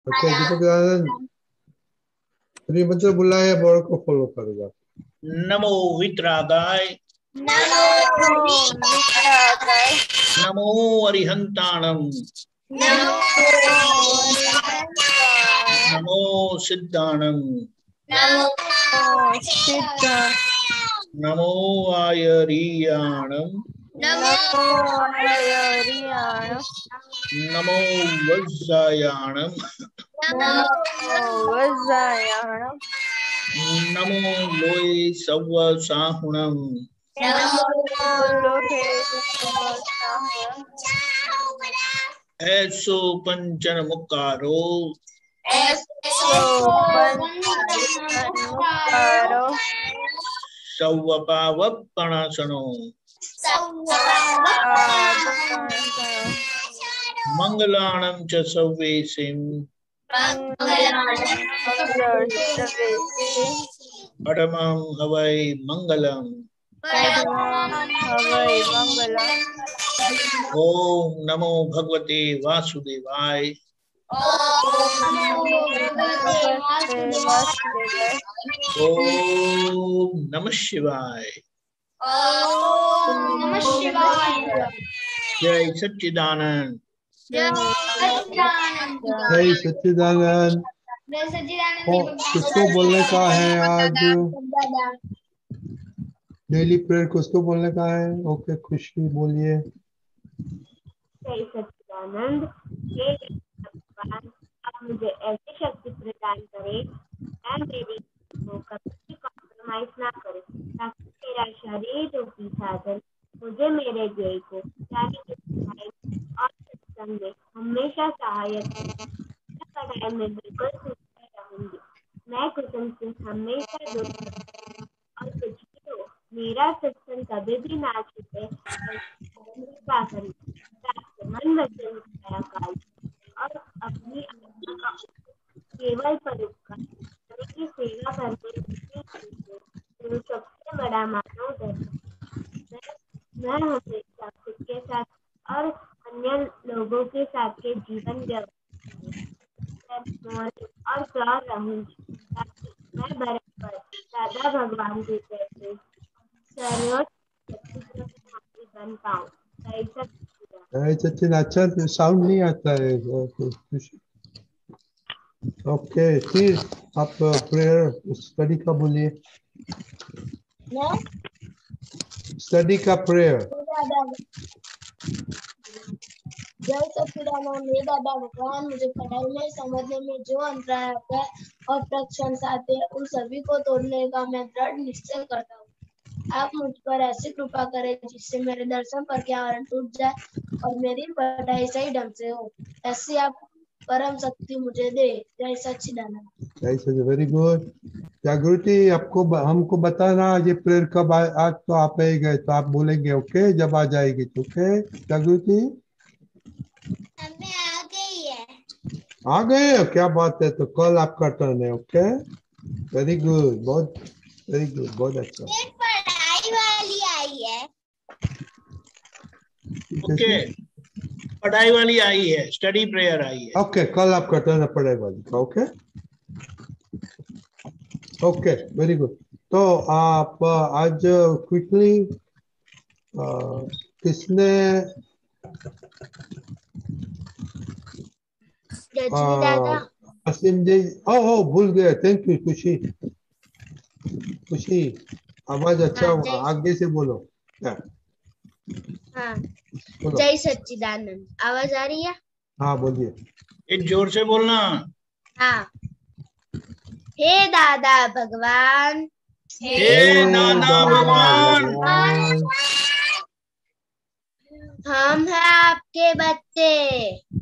अच्छा दीपक आनंद श्री मंत्र बुलाए बोर्ड को फॉलो करेगा। नमो वितरागाय नमो वितरागाय नमो अरिहंताणम नमो नमो सिद्धाणम नमो सिद्धा नमो आयरीयाणम नमो हरियाणा नमो वज्रायाणम नमो वज्रायाणा नमो लोय सव्व साहुणम नमो लोहे ऐसो पंचन मुकारो पंचमुखारो सव्वपावपणासनो मंगलाणं च सव्वेसिं पडमं हवै मंगलम् ओम नमो भगवते वासुदेवाय ओम नमः शिवाय जय सच्चिदानंद जय सच्चिदानंद। किसको बोलने का है आज डेली प्रेयर? किसको बोलने का है? ओके खुशी बोलिए। जय सच्चिदानंद। हे भगवान, आप मुझे ऐसी शक्ति प्रदान करें मैं मेरी को कभी कॉम्प्रोमाइज ना करें, ताकि मेरा शरीर रूपी साधन मुझे मेरे ध्येय को यानी कि सच्चाई और सत्संग में हमेशा सहायक कड़ाई में बिल्कुल सुखी रहूंगी। मैं कुसुम से हमेशा दूर और कुछ भी हो मेरा सत्संग कभी भी ना छूटे। मन वचन काया काल और अपनी आत्मा का केवल परोपकार की सेवा करने जो सबसे बड़ा मानव धर्म। मैं हमेशा खुद के साथ और अन्य लोगों के साथ के जीवन और प्यार रहूंगी, ताकि मैं बराबर दादा भगवान जी जैसे सर्वोच्च बन पाऊँ। जय सच्चिदानंद। अच्छा साउंड नहीं आता है खुशी। ओके फिर आप प्रेयर स्टडी का बोलिए। स्टडी का प्रेयर। जय सच्चिदानंद। हे दादा भगवान, मुझे पढ़ाई में समझने में जो अंतराय आता है और प्रश्न आते हैं उन सभी को तोड़ने का मैं दृढ़ निश्चय करता हूँ। आप मुझ पर ऐसी कृपा करें जिससे मेरे दर्शन पर के आवरण टूट जाए और मेरी पढ़ाई सही ढंग से हो। ऐसी आप परम शक्ति मुझे दे। जय सच्चिदानंद। जय सच्चिदानंद। Very good. जागृति आपको हमको बताना ये प्रेयर कब आज तो आप ही गए तो आप बोलेंगे ओके जब आ जाएगी तो। ओके जागृति हमें आ गई है। आ गए हो? क्या बात है। तो कल आपका टर्न है। Okay very good. बहुत वेरी गुड। बहुत अच्छा। पढ़ाई वाली आई है। ओके पढ़ाई वाली आई है, स्टडी प्रेयर आई है। ओके कल आपका टर्न है पढ़ाई वाली का। Okay okay very good. तो आप आज क्विकली किसने असीम जी ओ भूल गए। थैंक यू खुशी। खुशी आवाज अच्छा हुआ। आगे से बोलो। क्या? हाँ जय सच्चिदानंद। आवाज आ रही है? हाँ बोलिए। एक जोर से बोलना। हाँ। हे दादा भगवान, हे दादा भगवान, हम हैं आपके बच्चे।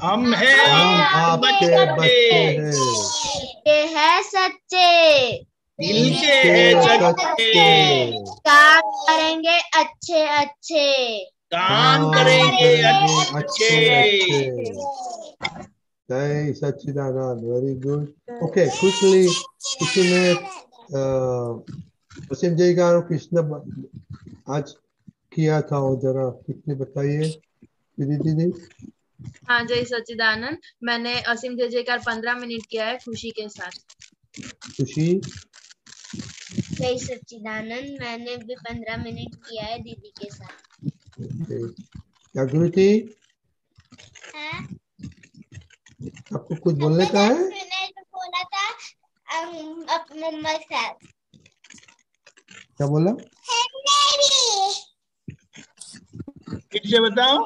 हम हैं आपके बच्चे। के हैं सच्चे, दिल के हैं सच्चे। काम करेंगे अच्छे अच्छे। काम करेंगे अच्छे। जय Sachchidanand. Very good. Okay quickly किसी ने वसीम जी का कृष्ण आज किया था वो जरा किसने बताइए दीदी। हाँ जय सच्चिदानंद, मैंने असीम जय जयकार 15 मिनट किया है खुशी के साथ। खुशी, जय सच्चिदानंद, मैंने भी 15 मिनट किया है दीदी के साथ। ओके। जागृति, हाँ, आपको कुछ बोलने का है? 10 मिनट बोला था अपने मम्मा के साथ। क्या बोला? फिर से बताओ।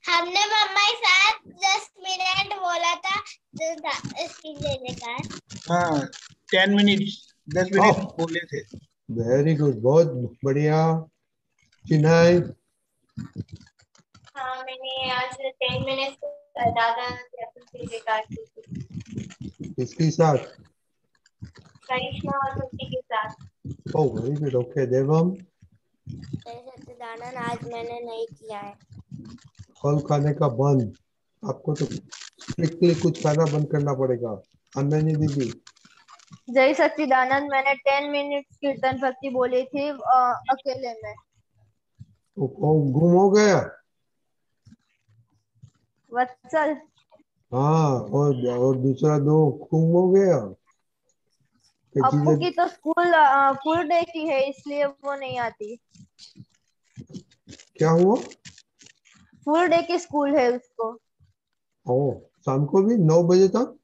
हमने मम्मा के साथ 10 मिनट बोला था इसकी जगह। हाँ 10 मिनट 10 मिनट बोले थे। वेरी गुड, बहुत बढ़िया। चिन्हाई, हाँ मैंने आज 10 मिनट दादा जयकार किसके साथ? करिश्मा और खुशी के साथ। Oh very good, okay. Devam, Sachchidanand, आज मैंने नहीं किया है। फल खाने का बंद, आपको तो स्ट्रिक्टली कुछ खाना बंद करना पड़ेगा। अन्ननी दीदी, जय सच्चिदानंद, मैंने 10 मिनट कीर्तन भक्ति बोली थी अकेले में। वो गुम हो गया। वत्सल, हाँ, और दूसरा दो गुम हो गया। कि अप्पू चीजें की तो स्कूल फुल डे की है इसलिए वो नहीं आती। क्या हुआ? फुल डे की स्कूल है उसको। ओह, शाम को भी 9 बजे तक?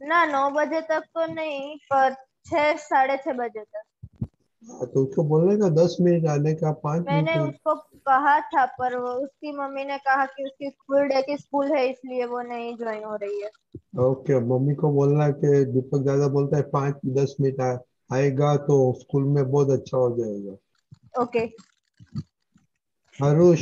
ना 9 बजे तक तो नहीं, पर 6 6:30 बजे तक। हाँ, तो उसको बोलने का 10 मिनट आने का, 5 मैंने मिनट। उसको कहा था पर वो उसकी मम्मी ने कहा कि उसकी फुल डे की स्कूल है इसलिए वो नहीं ज्वाइन हो रही है। ओके, मम्मी को बोलना कि दीपक ज्यादा बोलता है, 5-10 मिनट आएगा तो स्कूल में बहुत अच्छा हो जाएगा। ओके। हरुष,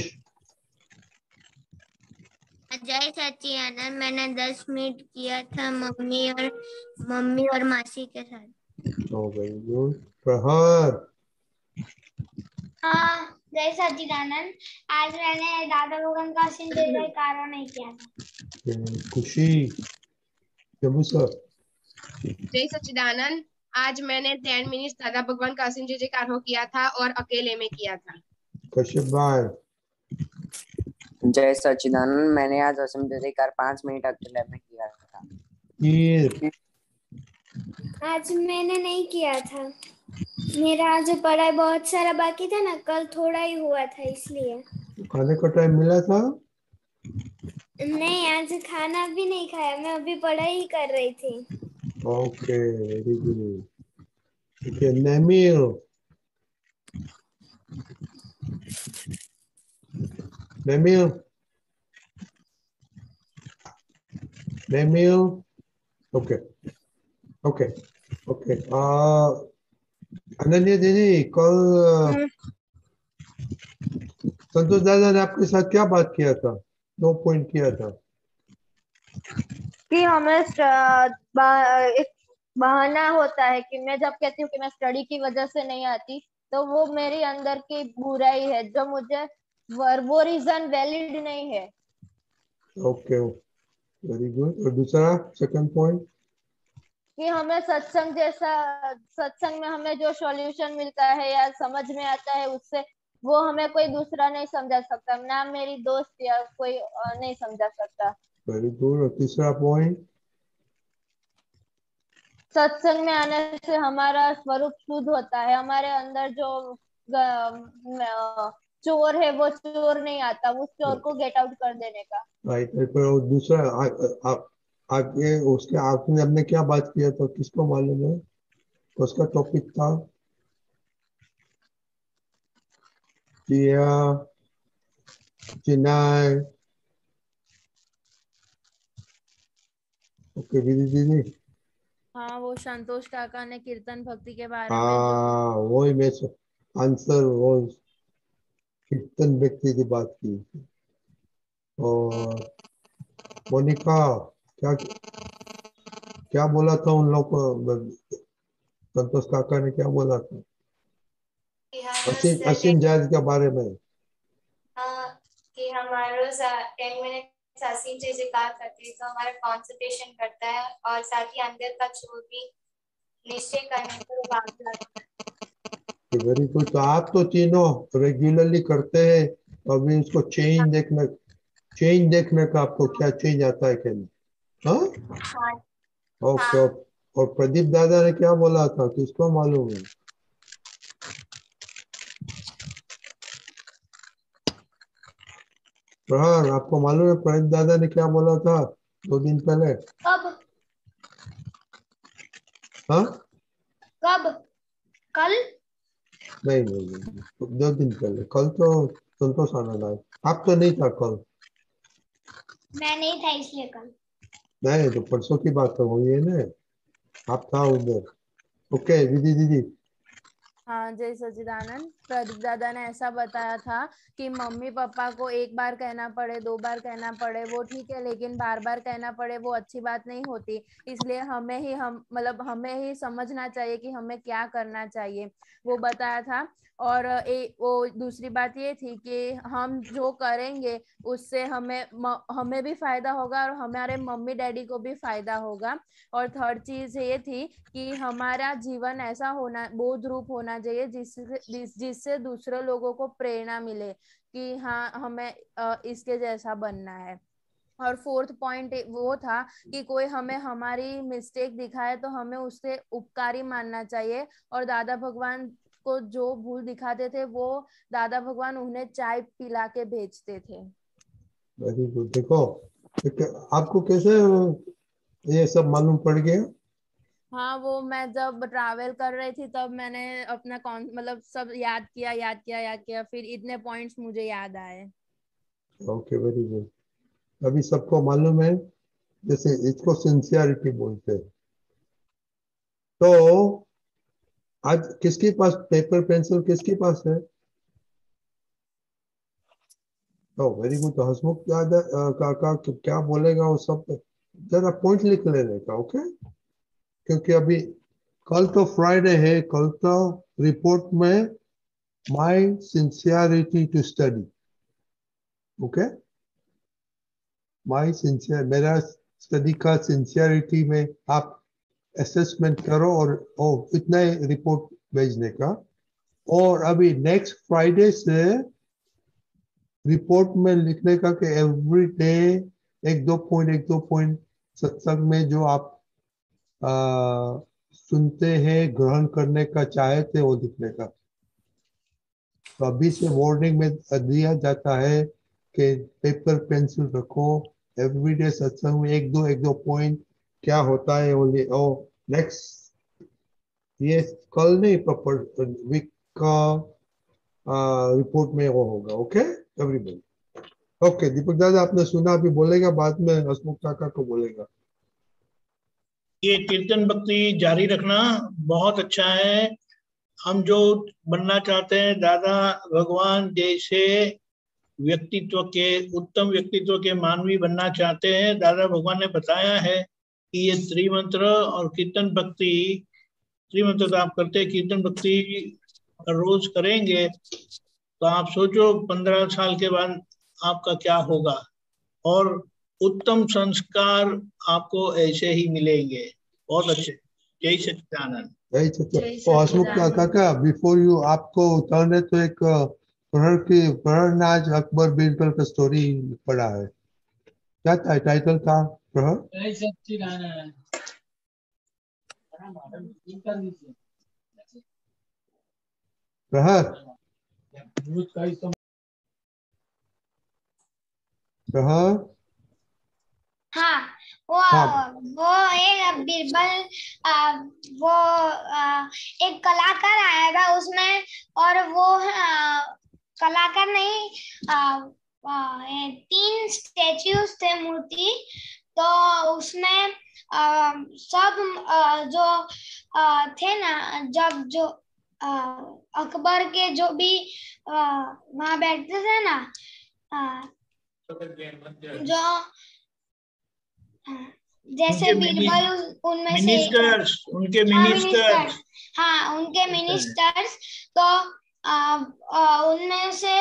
जय सच्चिदानंद, मैंने 10 मिनट किया था मम्मी और मासी के साथ। ओ वेरी गुड। प्रहर, हाँ, जय सच्चिदानंद, आज मैंने दादा भगवान का असीम जय जयकार नहीं किया था। खुशी, जम्मू सर, जय सच्चिदानंद, आज मैंने 10 मिनट दादा भगवान का असीम जय जयकार हो किया था और अकेले में किया था। कश्यप भाई, जय सच्चिदानंद, मैंने आज असीम जय जयकार 5 मिनट अकेले में किया था। ईर, आज मैंने नहीं किया था, मेरा आज पढ़ाई बहुत सारा बाकी था ना, कल थोड़ा ही हुआ था इसलिए। खाने का टाइम मिला था? नहीं, आज खाना भी नहीं खाया, मैं अभी पढ़ाई ही कर रही थी। Okay, very good. ठीक है, नेमिल, नेमिल, नेमिल, ओके ओके ओके। अनन्या दीदी, कल संतोष दादा ने आपके साथ क्या बात किया था? 2 पॉइंट किया था कि हमें एक बहाना होता है कि मैं जब कहती हूँ कि मैं स्टडी की वजह से नहीं आती तो वो मेरी अंदर की बुराई है, जो मुझे वो रीजन वैलिड नहीं है। Okay, very good. और दूसरा, सेकंड पॉइंट, कि हमें सत्संग में हमें जो सॉल्यूशन मिलता है या समझ में आता है उससे वो हमें कोई दूसरा नहीं समझा सकता, ना मेरी दोस्त या कोई नहीं समझा सकता। Very good. और तीसरा पॉइंट, सत्संग में आने से हमारा स्वरूप शुद्ध होता है, हमारे अंदर जो चोर है वो चोर नहीं आता, उस चोर को गेट आउट कर देने का। राइट। और दूसरा, आगे उसके आपने हमने क्या बात किया था, किसको मालूम है? उसका टॉपिक था जिया, चिनाई। ओके दीदी, दीदी। हाँ, वो संतोष काका ने कीर्तन भक्ति के बारे में हाँ, वही मैं आंसर वो कीर्तन व्यक्ति की बात की थी। और मोनिका, क्या क्या बोला था उन लोग को? संतोष काका ने क्या बोला था असीम जायज के बारे में? कि हमारे 10 मिनट असीम जय जयकार करते हैं तो हमारा कंसंट्रेशन करता है और साथ ही अंदर का चोर भी निश्चय करने को भाग जाता है। Very good. तो आप तो तीनों रेगुलरली करते हैं, तो अभी उसको चेंज देखने का आपको क्या चेंज आता है क्या नहीं? हाँ ओके। और प्रदीप दादा ने क्या बोला था किसको मालूम है? प्रहर आपको मालूम है प्रदीप दादा ने क्या बोला था 2 दिन पहले? कब? हाँ कब? कल? नहीं नहीं नहीं 2 दिन पहले। कल तो संतोष आनंद आए, आप तो नहीं था कल। मैं नहीं था इसलिए कल। नहीं तो परसों की बात तो हुई है ना, आप था उधर। ओके दीदी दीदी। हाँ जय सच्चिदानंद। प्रदीप दादा ने ऐसा बताया था कि मम्मी पापा को एक बार कहना पड़े 2 बार कहना पड़े वो ठीक है, लेकिन बार बार कहना पड़े वो अच्छी बात नहीं होती। इसलिए हमें ही समझना चाहिए कि हमें क्या करना चाहिए, वो बताया था। और वो दूसरी बात ये थी कि हम जो करेंगे उससे हमें भी फायदा होगा और हमारे मम्मी डैडी को भी फायदा होगा। और थर्ड चीज ये थी कि हमारा जीवन ऐसा होना बोध रूप होना चाहिए जिससे दूसरे लोगों को प्रेरणा मिले कि हाँ हमें इसके जैसा बनना है। और फोर्थ पॉइंट वो था कि कोई हमें हमारी मिस्टेक दिखाए तो हमें उससे उपकारी मानना चाहिए। और दादा भगवान को जो भूल दिखाते थे वो दादा भगवान उन्हें चाय पिला के भेजते थे। Very good. देखो आपको कैसे ये सब मालूम पड़ गया? हाँ वो मैं जब ट्रैवल कर रही थी तब मैंने अपना सब याद किया फिर इतने पॉइंट्स मुझे याद आए। Okay very good. अभी सबको मालूम है, जैसे इसको सिंसियरिटी बोलते हैं। तो आज किसके पास पेपर पेंसिल किसके पास है? ओ वेरी गुड। तो हसमुख काका क्या बोलेगा वो सब जरा पॉइंट लिख लेने का। ओके क्योंकि अभी कल तो फ्राइडे है, कल तो रिपोर्ट में my sincerity to study. Okay my sincere, मेरा स्टडी का सिंसियरिटी में आप असेसमेंट करो और इतना ही रिपोर्ट भेजने का। और अभी नेक्स्ट फ्राइडे से रिपोर्ट में लिखने का कि एवरी डे 1-2 पॉइंट सत्संग में जो आप सुनते हैं ग्रहण करने का चाहते वो लिखने का। तो अभी से वार्निंग में दिया जाता है कि पेपर पेंसिल रखो, एवरीडे सत्संग में 1-2 पॉइंट क्या होता है वो नेक्स्ट ये कल नहीं प्रॉपर वीक का रिपोर्ट में वो होगा। Okay everybody. ओके दीपक दादा आपने सुना, अभी बोलेगा, बाद में हसमुख काका को बोलेगा। ये कीर्तन भक्ति जारी रखना बहुत अच्छा है। हम जो बनना चाहते हैं दादा भगवान जैसे व्यक्तित्व के, उत्तम व्यक्तित्व के मानवी बनना चाहते हैं। दादा भगवान ने बताया है कि ये त्रिमंत्र और कीर्तन भक्ति, त्रिमंत्र तो आप करते हैं, कीर्तन भक्ति रोज करेंगे तो आप सोचो 15 साल के बाद आपका क्या होगा। और उत्तम संस्कार आपको ऐसे ही मिलेंगे। बहुत अच्छे। जय सच्चिदानंद। यही तो हसमुख काका बिफोर यू आपको टर्न है तो एक प्रहरनाज अकबर बीरबल का स्टोरी पढ़ा है। क्या था टाइटल था? प्रहर जय सच्चिदानंद। प्रहर प्रहर हाँ हाँ वो एक बीरबल वो एक कलाकार आया था उसमें, और वो कलाकार नहीं 3 स्टेच्यूज थे, मूर्ति। तो उसमें सब जो थे ना, जब जो अकबर के जो भी वहां बैठते थे ना, जो जैसे बीरबल उनमें से मिनिस्टर्स, उनके मिनिस्टर्स, हाँ उनके मिनिस्टर्स। तो उनमें से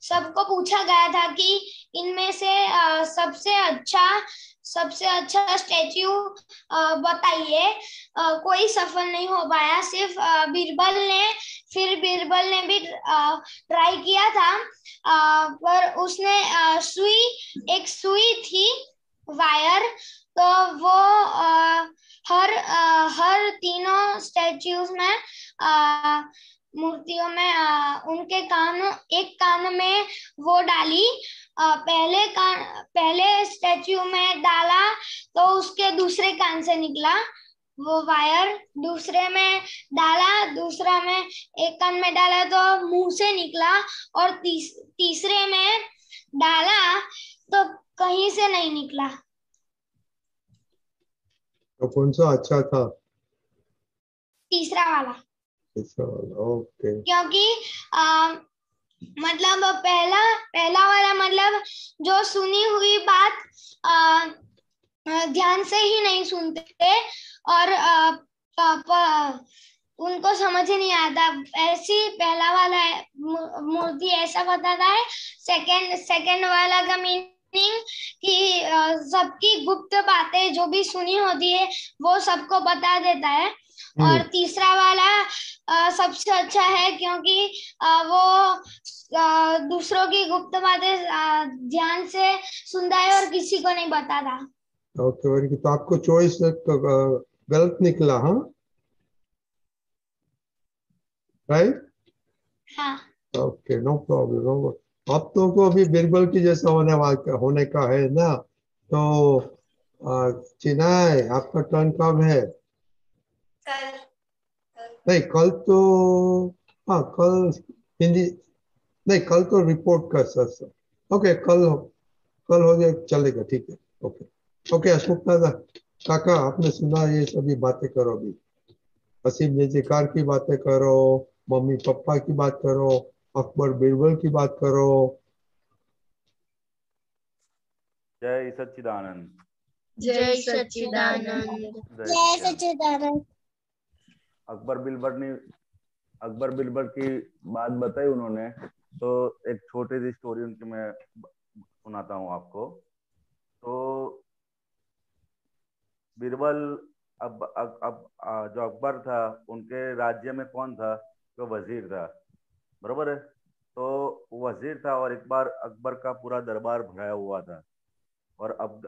सबको पूछा गया था कि इनमें से सबसे अच्छा स्टैच्यू बताइए। कोई सफल नहीं हो पाया, सिर्फ बीरबल ने भी ट्राई किया था। पर उसने एक सुई थी, वायर, तो वो हर तीनों स्टैच्यूज में मूर्तियों में उनके एक कान में वो डाली। पहले स्टैच्यू में डाला तो उसके दूसरे कान से निकला वो वायर, दूसरे में एक कान में डाला तो मुंह से निकला, और तीसरे में डाला तो कहीं से नहीं निकला। तो कौन सा अच्छा था? तीसरा वाला। ओके। क्योंकि मतलब पहला वाला मतलब जो सुनी हुई बात ध्यान से ही नहीं सुनते थे और उनको समझ ही नहीं आता। ऐसी पहला वाला मूर्ति ऐसा बताता है। सेकंड वाला का मीनिंग कि सबकी गुप्त बातें जो भी सुनी होती है वो सबको बता देता है। और तीसरा वाला सबसे अच्छा है क्योंकि वो दूसरों की गुप्त बातें ध्यान से सुनता है और किसी को नहीं बताता। Okay, very good. तो आपको चॉइस गलत निकला, हाँ? राइट? हाँ। Okay, no problem. आप तो को अभी बीरबल की जैसा होने का है ना। तो चिनाय, आपका टर्न कब है? नहीं, कल तो, हाँ कल हिंदी नहीं, कल तो रिपोर्ट का सर। ओके, कल हो जाए, चलेगा, ठीक है। ओके अशोक दादा, काका, आपने सुना, ये सभी बातें करो अभी। असीम जयकार की बातें करो, मम्मी पापा की बात करो, अकबर बीरबल की बात करो। जय सच्चिदानंद। जय सच्चिदानंद। जय सच्चिदानंद। अकबर बिरबल की बात बताई उन्होंने, तो एक छोटी सी स्टोरी उनकी मैं सुनाता हूँ आपको। तो बीरबल अब जो अकबर था उनके राज्य में कौन था? तो वजीर था, बरोबर है। तो वजीर था और एक बार अकबर का पूरा दरबार भराया हुआ था। और अब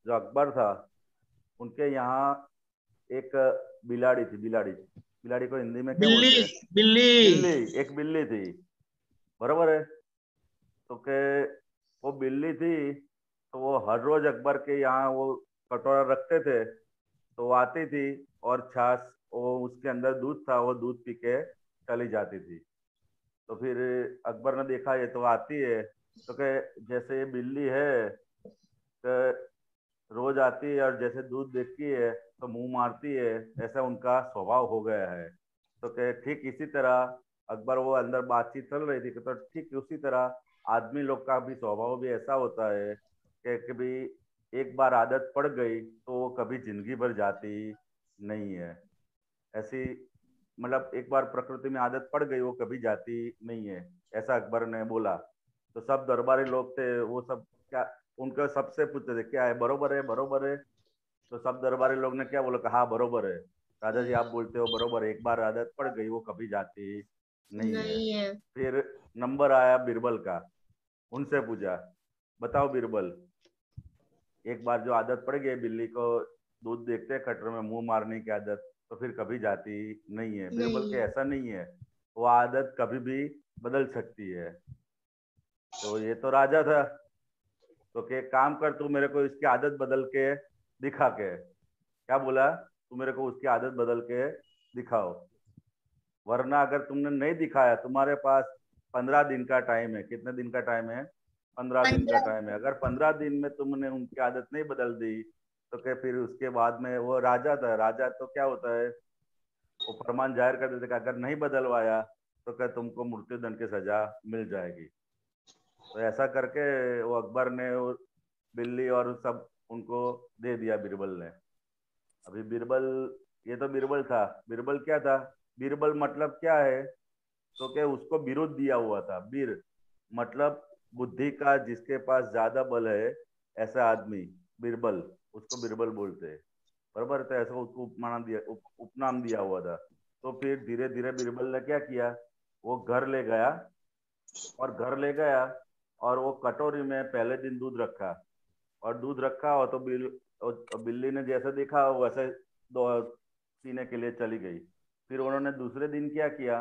जो अकबर था उनके यहाँ एक बिलाड़ी थी। बिलाड़ी को हिंदी में क्या बोलते हैं? बिल्ली। एक बिल्ली थी, बरोबर है। तो के वो बिल्ली थी, तो वो हर रोज अकबर के यहाँ वो कटोरा रखते थे, तो वो आती थी और छाछ, वो उसके अंदर दूध था, वो दूध पी के चली जाती थी। तो फिर अकबर ने देखा ये तो आती है, तो के जैसे ये बिल्ली है तो रोज आती है और जैसे दूध देखती है तो मुंह मारती है, ऐसा उनका स्वभाव हो गया है। तो के ठीक इसी तरह अकबर, वो अंदर बातचीत चल रही थी, तो ठीक उसी तरह आदमी लोग का भी स्वभाव भी ऐसा होता है कि कभी एक बार आदत पड़ गई तो वो कभी जिंदगी भर जाती नहीं है। ऐसी मतलब एक बार प्रकृति में आदत पड़ गई वो कभी जाती नहीं है, ऐसा अकबर ने बोला। तो सब दरबारी लोग थे, वो सब क्या उनके सबसे पूछते थे क्या है, बरोबर है, बरोबर है। तो सब दरबारी लोग ने क्या बोला, कहा बरोबर है राजा जी, आप बोलते हो बरोबर है, एक बार आदत पड़ गई वो कभी जाती नहीं है। फिर नंबर आया बीरबल का, उनसे पूछा, बताओ बीरबल, एक बार जो आदत पड़ गई बिल्ली को दूध देखते कटोरे में मुंह मारने की आदत, तो फिर कभी जाती नहीं है। बीरबल के ऐसा नहीं है, वो आदत कभी भी बदल सकती है। तो ये तो राजा था, तो के काम कर, तू मेरे को इसकी आदत बदल के दिखा के। क्या बोला? तू मेरे को उसकी आदत बदल के दिखाओ, वरना अगर तुमने नहीं दिखाया, तुम्हारे पास 15 दिन का टाइम है। कितने दिन का टाइम है? 15 दिन का टाइम है। अगर 15 दिन में तुमने उनकी आदत नहीं बदल दी तो क्या फिर उसके बाद में, वो राजा था, राजा तो क्या होता है, वो फरमान जाहिर कर देते कि अगर नहीं बदलवाया तो क्या तुमको मृत्यु दंड की सजा मिल जाएगी। तो ऐसा करके वो अकबर ने वो बिल्ली और सब उनको दे दिया बीरबल ने। अभी बीरबल, ये तो बीरबल था। बीरबल क्या था? बीरबल मतलब क्या है? तो क्या उसको विरोध दिया हुआ था। वीर मतलब बुद्धि का जिसके पास ज्यादा बल है ऐसा आदमी बीरबल, उसको बीरबल बोलते हैं, बराबर। तो ऐसा उसको उपनाम दिया हुआ था। तो फिर धीरे धीरे बीरबल ने क्या किया, वो घर ले गया और वो कटोरी में पहले दिन दूध रखा, और दूध रखा और तो बिल्ली ने जैसे देखा वैसे पीने के लिए चली गई। फिर उन्होंने दूसरे दिन क्या किया,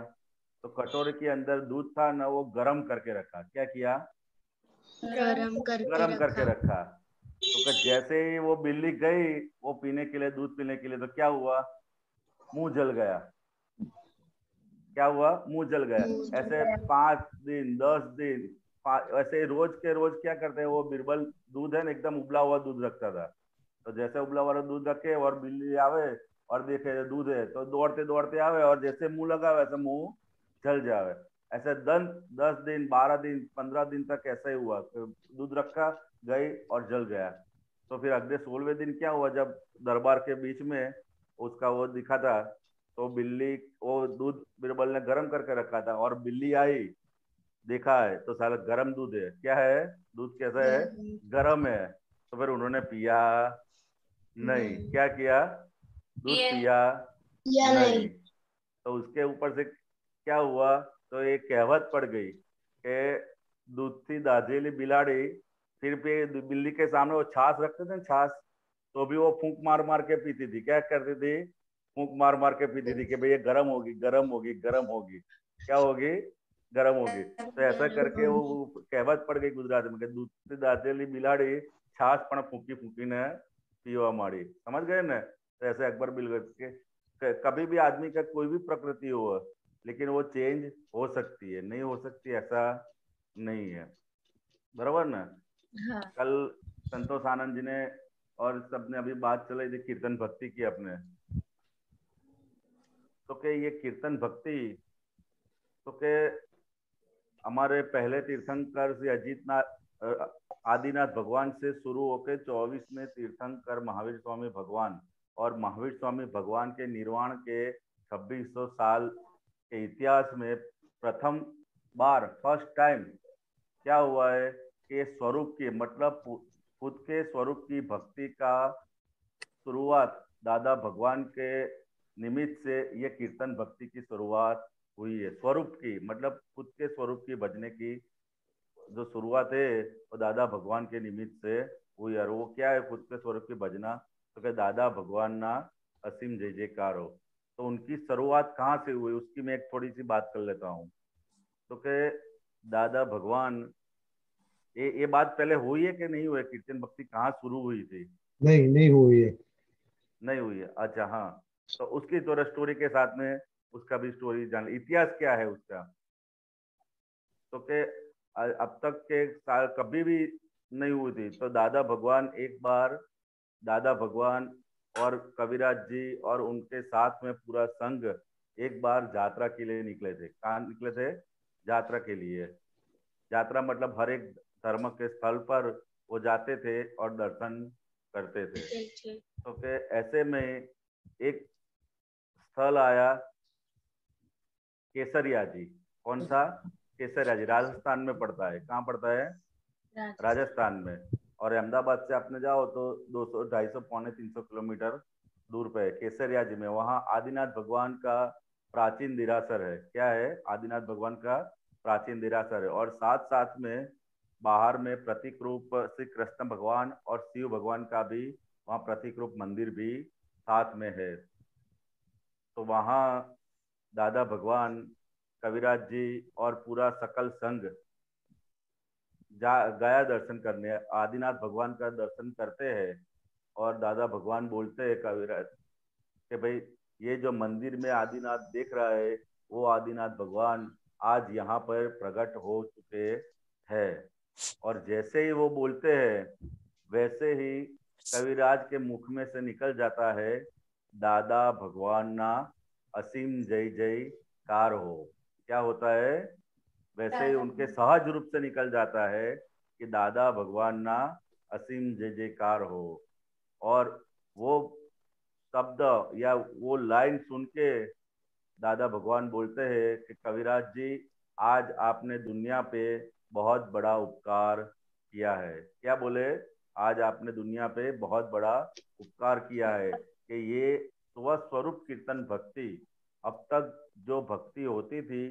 तो कटोरे के अंदर दूध था ना, वो गर्म करके रखा। क्या किया, गरम गर्म करके रखा। तो जैसे ही वो बिल्ली गई वो पीने के लिए, दूध पीने के लिए, तो क्या हुआ, मुंह जल गया। क्या हुआ, मुंह जल गया। ऐसे 5 दिन 10 दिन ऐसे रोज के रोज क्या करते हैं, वो बीरबल दूध है ना एकदम उबला हुआ दूध रखता था। तो जैसे उबला हुआ दूध रखे और बिल्ली आवे और देखे दूध है तो दौड़ते दौड़ते आवे और जैसे मुंह लगा वैसे मुंह जल जावे। ऐसे 10 दिन 12 दिन 15 दिन तक ऐसा ही हुआ। तो दूध रखा, गई और जल गया। तो फिर अगले 16वें दिन क्या हुआ, जब दरबार के बीच में उसका वो दिखा था, तो बिल्ली वो दूध बीरबल ने गर्म करके रखा था और बिल्ली आई, देखा है तो साला गर्म दूध है। क्या है, दूध कैसा है, गर्म है। तो फिर उन्होंने पिया नहीं। क्या किया, दूध पिया नहीं। तो उसके ऊपर से क्या हुआ, तो एक कहावत पड़ गई कि दूध थी दाझेली बिलाड़ी, फिर भी बिल्ली के सामने वो छाछ रखते थे, छाछ, तो भी वो फूंक मार मार के पीती थी। क्या करती थी, फूंक मार मार के पीती थी कि भाई ये गर्म होगी गर्म होगी गर्म होगी, क्या होगी, गर्म होगी। तो ऐसा करके वो कहावत पड़ गई गुजरात में कि दूध थी दाझेली बिलाड़ी, छाछ पण फूकी फूकी ने पीवा माड़ी। समझ गए ना। तो ऐसे अकबर बिल के कभी भी आदमी का कोई भी प्रकृति हो, लेकिन वो चेंज हो सकती है, नहीं हो सकती ऐसा नहीं है, बराबर ना। हाँ। कल संतोष आनंद जी ने और सबने अभी बात चलाई थी कीर्तन भक्ति की अपने, तो क्या ये कीर्तन भक्ति तो क्या हमारे पहले तीर्थंकर श्री आदिनाथ भगवान से शुरू होकर 24वें तीर्थंकर महावीर स्वामी भगवान, और महावीर स्वामी भगवान के निर्वाण के 2600 साल के इतिहास में प्रथम बार फर्स्ट टाइम क्या हुआ है कि स्वरूप की मतलब खुद के स्वरूप की भक्ति का शुरुआत दादा भगवान के निमित्त से ये कीर्तन भक्ति की शुरुआत हुई है। स्वरूप की मतलब खुद के स्वरूप की भजने की जो शुरुआत है वो दादा भगवान के निमित्त से हुई। और वो क्या है, खुद के स्वरूप की भजना, तो क्या दादा भगवान ना असीम जय जयकार हो। तो उनकी शुरुआत कहाँ से हुई उसकी मैं एक थोड़ी सी बात कर लेता हूँ। तो क्या दादा भगवान ये बात पहले हुई है कि नहीं हुई, कीर्तन भक्ति कहाँ शुरू हुई थी? नहीं हुई है। नहीं हुई है, अच्छा हाँ। तो उसकी थोड़ा स्टोरी के साथ में उसका भी स्टोरी जान, इतिहास क्या है उसका। तो के अब तक के साल कभी भी नहीं हुई थी। तो दादा भगवान एक बार, दादा भगवान और कविराज जी और उनके साथ में पूरा संघ एक बार यात्रा के लिए निकले थे। कहाँ निकले थे, यात्रा के लिए। यात्रा मतलब हर एक धर्म के स्थल पर वो जाते थे और दर्शन करते थे। तो के ऐसे में एक स्थल आया केसरिया जी। कौन सा, केसरिया जी, राजस्थान में पड़ता है। कहाँ पड़ता है, राजस्थान में। और अहमदाबाद से आपने जाओ तो 200 250 पौने 300 किलोमीटर दूर पे है केसरिया जी में। वहाँ आदिनाथ भगवान का प्राचीन दिरासर है। क्या है, आदिनाथ भगवान का प्राचीन दिरासर है। और साथ साथ में बाहर में प्रतीक रूप श्री कृष्ण भगवान और शिव भगवान का भी वहाँ प्रतीक रूप मंदिर भी साथ में है। तो वहाँ दादा भगवान, कविराज जी और पूरा सकल संघ गया दर्शन करने। आदिनाथ भगवान का दर्शन करते हैं और दादा भगवान बोलते हैं कविराज कि भाई ये जो मंदिर में आदिनाथ देख रहा है वो आदिनाथ भगवान आज यहाँ पर प्रकट हो चुके हैं। और जैसे ही वो बोलते हैं वैसे ही कविराज के मुख में से निकल जाता है, दादा भगवान ना असीम जय जयकार हो। क्या होता है, वैसे ही उनके सहज रूप से निकल जाता है कि दादा भगवान ना असीम जय जयकार हो। और वो शब्द या वो लाइन सुन के दादा भगवान बोलते हैं कि कविराज जी, आज आपने दुनिया पे बहुत बड़ा उपकार किया है। क्या बोले? आज आपने दुनिया पे बहुत बड़ा उपकार किया है कि ये स्वस्वरूप कीर्तन भक्ति, अब तक जो भक्ति होती थी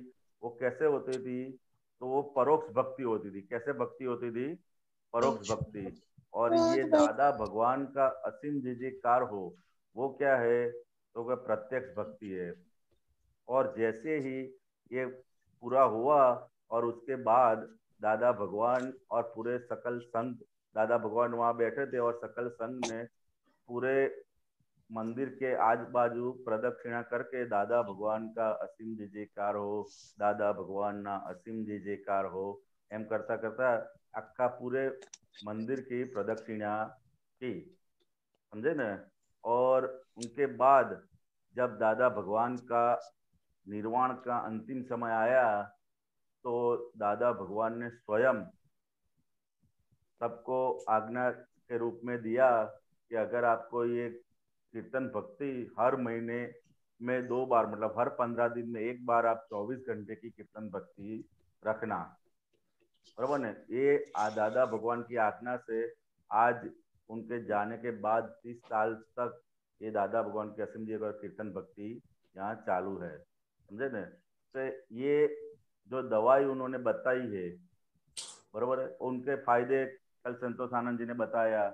वो कैसे होती थी? तो वो परोक्ष भक्ति होती थी। कैसे भक्ति होती थी? परोक्ष भक्ति। और ये दादा भगवान का असीम जयकार हो, वो क्या है? तो वह प्रत्यक्ष भक्ति है। और जैसे ही ये पूरा हुआ और उसके बाद दादा भगवान और पूरे सकल संघ, दादा भगवान वहां बैठे थे और सकल संघ ने पूरे मंदिर के आजू बाजू प्रदक्षिणा करके दादा भगवान का असीम जय जयकार हो, दादा भगवान ना असीम जय जयकार हो, एम करता करता आखा पूरे मंदिर की प्रदक्षिणा की, समझे न। और उनके बाद जब दादा भगवान का निर्वाण का अंतिम समय आया तो दादा भगवान ने स्वयं सबको आज्ञा के रूप में दिया कि अगर आपको ये कीर्तन भक्ति हर महीने में 2 बार, मतलब हर 15 दिन में 1 बार आप 24 घंटे की कीर्तन भक्ति रखना, बराबर ने। ये दादा भगवान की आज्ञा से आज उनके जाने के बाद 30 साल तक ये दादा भगवान की असीम जय कीर्तन भक्ति यहाँ चालू है, समझे न। तो ये जो दवाई उन्होंने बताई है, बराबर है, उनके फायदे कल संतोष आनंद जी ने बताया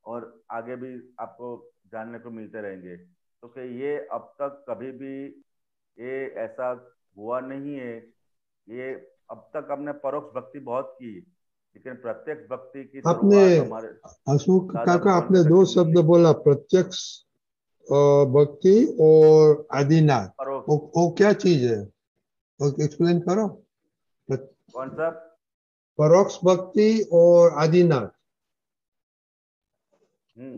और आगे भी आपको जानने को मिलते रहेंगे। तो कि ये अब तक कभी भी ये ऐसा हुआ नहीं है। ये अब तक हमने परोक्ष भक्ति बहुत की, लेकिन प्रत्यक्ष भक्ति की आपने शुरुआत हमारे अशोक दादा काका, भगवान आपने के 2 कष्ट शब्द मिली। बोला, प्रत्यक्ष भक्ति और आदिनाथ। परोक्ष वो क्या चीज है? एक्सप्लेन करो। कौन सा? परोक्ष भक्ति और आदिनाथ,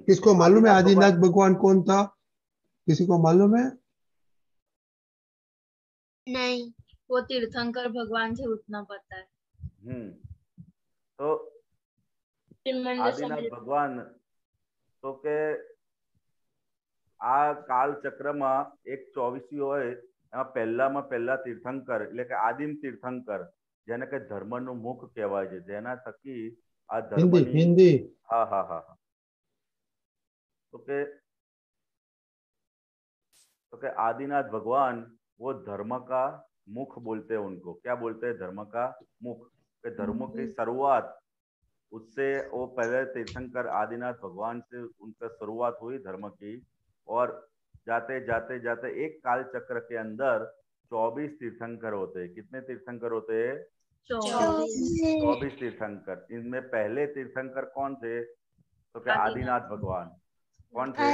किसको मालूम है आदिनाथ भगवान। आदिनाथ भगवान कौन था? किसी को मालूम है? नहीं, वो तीर्थंकर भगवान से उतना पता है। तो त्रिमंड आदिनाथ समेत भगवान तो के આ કાળચક્રમાં એક 24 હોય, એમાં પહેલા તીર્થંકર એટલે કે આદિમ તીર્થંકર, જેને કે ધર્મનું મુખ કહેવાય છે, જેના થકી આ ધર્મની हिंदी હા હા હા तो के आदिनाथ भगवान वो धर्म का मुख बोलते हैं उनको। क्या बोलते हैं? धर्म का मुख। के धर्मों की शुरुआत उससे, वो पहले तीर्थंकर आदिनाथ भगवान से उनका शुरुआत हुई धर्म की। और जाते जाते जाते एक काल चक्र के अंदर 24 तीर्थंकर होते हैं। कितने तीर्थंकर होते हैं? 24 तीर्थंकर। इनमें पहले तीर्थंकर कौन थे? तो क्या? आदिनाथ भगवान। कौन थे?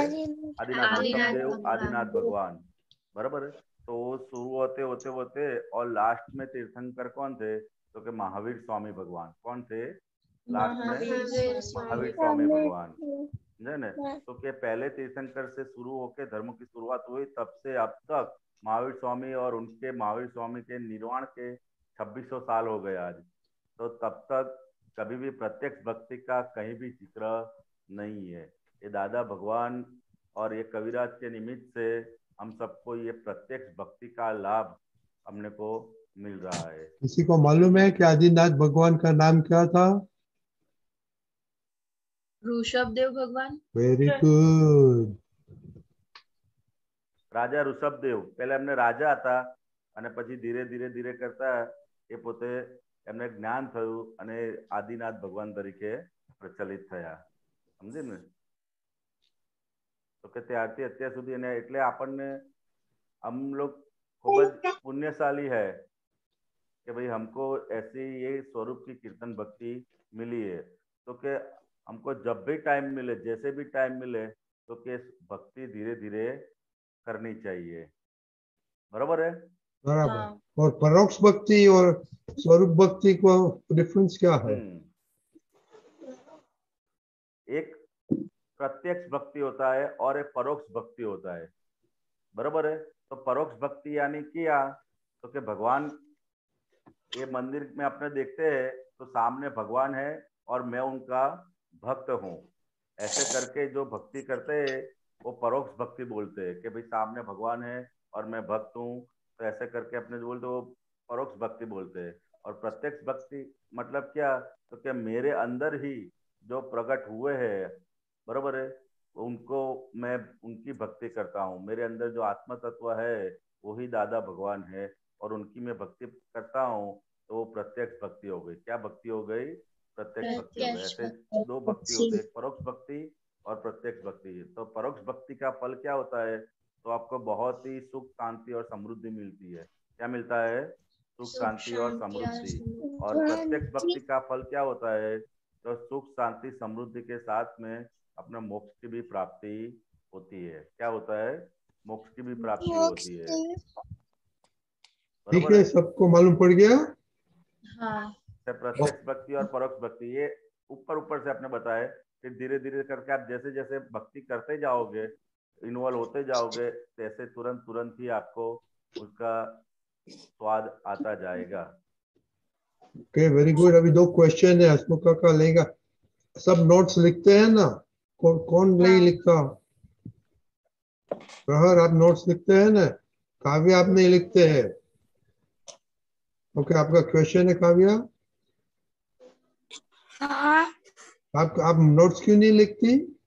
आदिनाथ ऋषभदेव, आदिनाथ भगवान, बराबर है। तो शुरू होते होते होते और लास्ट में तीर्थंकर कौन थे? तो कि महावीर स्वामी भगवान। कौन थे लास्ट में? महावीर स्वामी भगवान, समझे न। तो के पहले तीर्थंकर से शुरू होकर धर्म की शुरुआत हुई, तब से अब तक महावीर स्वामी और उनके महावीर स्वामी के निर्वाण के 2600 साल हो गए आज। तो तब तक कभी भी प्रत्यक्ष भक्ति का कहीं भी जिक्र नहीं है। ये दादा भगवान और ये कविराज के निमित्त से हम सबको ये प्रत्यक्ष भक्ति का लाभ हमने को मिल रहा है। किसी को मालूम है कि आदिनाथ भगवान का नाम क्या था? ऋषभदेव भगवान। Very good. राजा ऋषभदेव पहले एमने राजा હતા અને પછી ધીરે ધીરે ધીરે કરતા એ પોતે એમને જ્ઞાન થયું અને આદિનાથ ભગવાન તરીકે પ્રચલિત થયા, સમજે ને। તો કે ત્યારથી અત્યાર સુધી એને એટલે આપણને हम लोग खूब જ पुण्यशाली है कि भाई हमको ऐसी ये स्वरूप की कीर्तन भक्ति मिली है। तो के हमको जब भी टाइम मिले, जैसे भी टाइम मिले, तो के भक्ति धीरे धीरे करनी चाहिए, बराबर है। बराबर। और परोक्ष भक्ति और स्वरूप भक्ति को डिफरेंस क्या है? एक प्रत्यक्ष भक्ति होता है और एक परोक्ष भक्ति होता है, बराबर है। तो परोक्ष भक्ति यानी क्या? तो कि भगवान ये मंदिर में अपने देखते हैं तो सामने भगवान है और मैं उनका भक्त हूँ, ऐसे करके जो भक्ति करते हैं वो परोक्ष भक्ति बोलते हैं कि भाई सामने भगवान है और मैं भक्त हूँ, तो ऐसे करके अपने जो बोलते वो परोक्ष भक्ति बोलते हैं। और प्रत्यक्ष भक्ति मतलब क्या, तो क्या मेरे अंदर ही जो प्रकट हुए हैं, बरोबर है, उनको मैं उनकी भक्ति करता हूँ। मेरे अंदर जो आत्म तत्व है वही दादा भगवान है और उनकी मैं भक्ति करता हूँ, तो वो प्रत्यक्ष भक्ति हो गई। क्या भक्ति हो गई? प्रत्यक्ष भक्ति हो गई। ऐसे दो भक्ति होते हैं, परोक्ष भक्ति और प्रत्यक्ष भक्ति। तो परोक्ष भक्ति का फल क्या होता है? तो आपको बहुत ही सुख, शांति और समृद्धि मिलती है। क्या मिलता है? सुख, शांति और समृद्धि। और प्रत्यक्ष भक्ति का फल क्या होता है? तो सुख, शांति, समृद्धि के साथ में अपना मोक्ष की भी प्राप्ति होती है। क्या होता है? मोक्ष की भी प्राप्ति होती है। ठीक है, सबको मालूम पड़ गया? हाँ। प्रत्यक्ष भक्ति और परोक्ष भक्ति, ये ऊपर ऊपर से आपने बताया। फिर धीरे धीरे करके आप जैसे जैसे भक्ति करते जाओगे, इन्वॉल्व होते जाओगे, तैसे तुरंत तुरंत ही आपको उसका स्वाद आता जाएगा। Okay, very good. अभी 2 क्वेश्चन है, हसमुख का लेगा। सब नोट्स लिखते हैं ना? कौन नहीं लिखता? प्रहर, आप नोट्स लिखते हैं ना? काव्या, आप नहीं लिखते हैं? ओके, आपका क्वेश्चन है काव्या? आप नोट्स क्यों नहीं लिखती?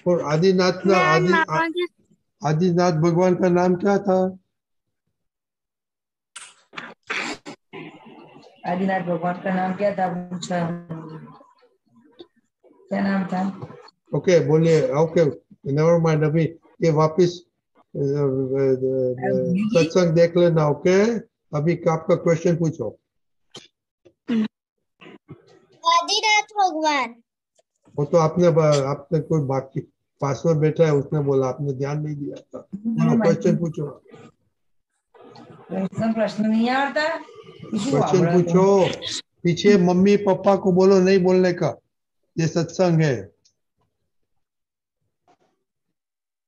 और आदिनाथ का आदिनाथ भगवान का नाम क्या था? आदिनाथ भगवान का नाम क्या था? पूछा, क्या नाम था? ओके, बोलिए। ओके, नेवर माइंड, अभी ये वापस सत्संग देख लेना। ओके, अभी आपका क्वेश्चन पूछो। आदिनाथ भगवान। वो तो आपने कोई बाकी पास में बैठा है, उसने बोला, आपने ध्यान नहीं दिया था। क्वेश्चन पूछो। प्रश्न नहीं आता। क्वेश्चन पूछो। पीछे मम्मी पापा को बोलो नहीं बोलने का, ये सत्संग है।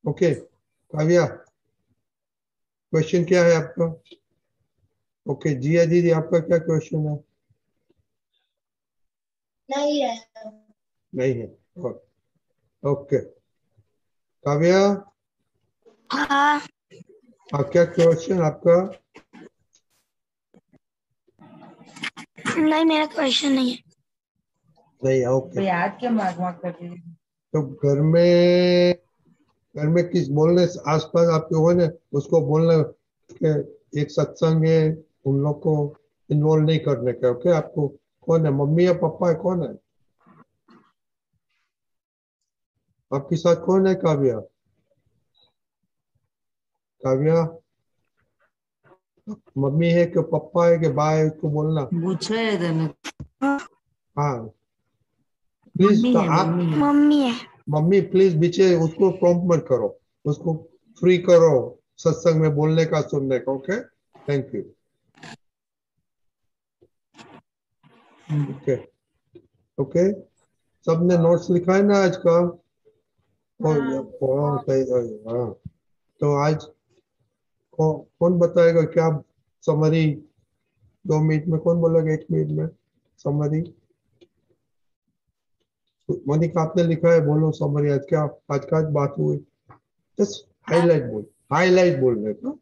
ओके काव्या, क्वेश्चन क्या है आपका? ओके, जिया दीदी, आपका क्या क्वेश्चन है? नहीं है। नहीं है। ओके काव्या, हाँ। क्या क्वेश्चन आपका? नहीं, मेरा क्वेश्चन नहीं है। नहीं, ओके। याद क्या मार्क करते हैं? तो घर में किस बोलने आसपास आपके हो ना, उसको बोलना कि एक सत्संग है, उन लोग को इन्वॉल्व नहीं करने का। ओके, आपको कौन है, मम्मी या पापा है, कौन है आपके साथ? कौन है काव्या? काव्या, मम्मी है कि पापा है कि भाई है, उसको बोलना। पूछा है तने? हाँ प्लीज। तो आप मम्मी है। मम्मी प्लीज पीछे उसको प्रॉम्प्ट मत करो, उसको फ्री करो सत्संग में बोलने का, सुनने का। Okay, thank you. Okay okay, सबने नोट्स लिखा है ना आज का? हाँ, तो आज कौन बताएगा क्या समरी? 2 मिनट में कौन बोलेगा? 1 मिनट में समरी। मोनिका, आपने लिखा है, बोलो समरी। आज क्या, आज का बात हुई? जस्ट हाईलाइट बोलने का।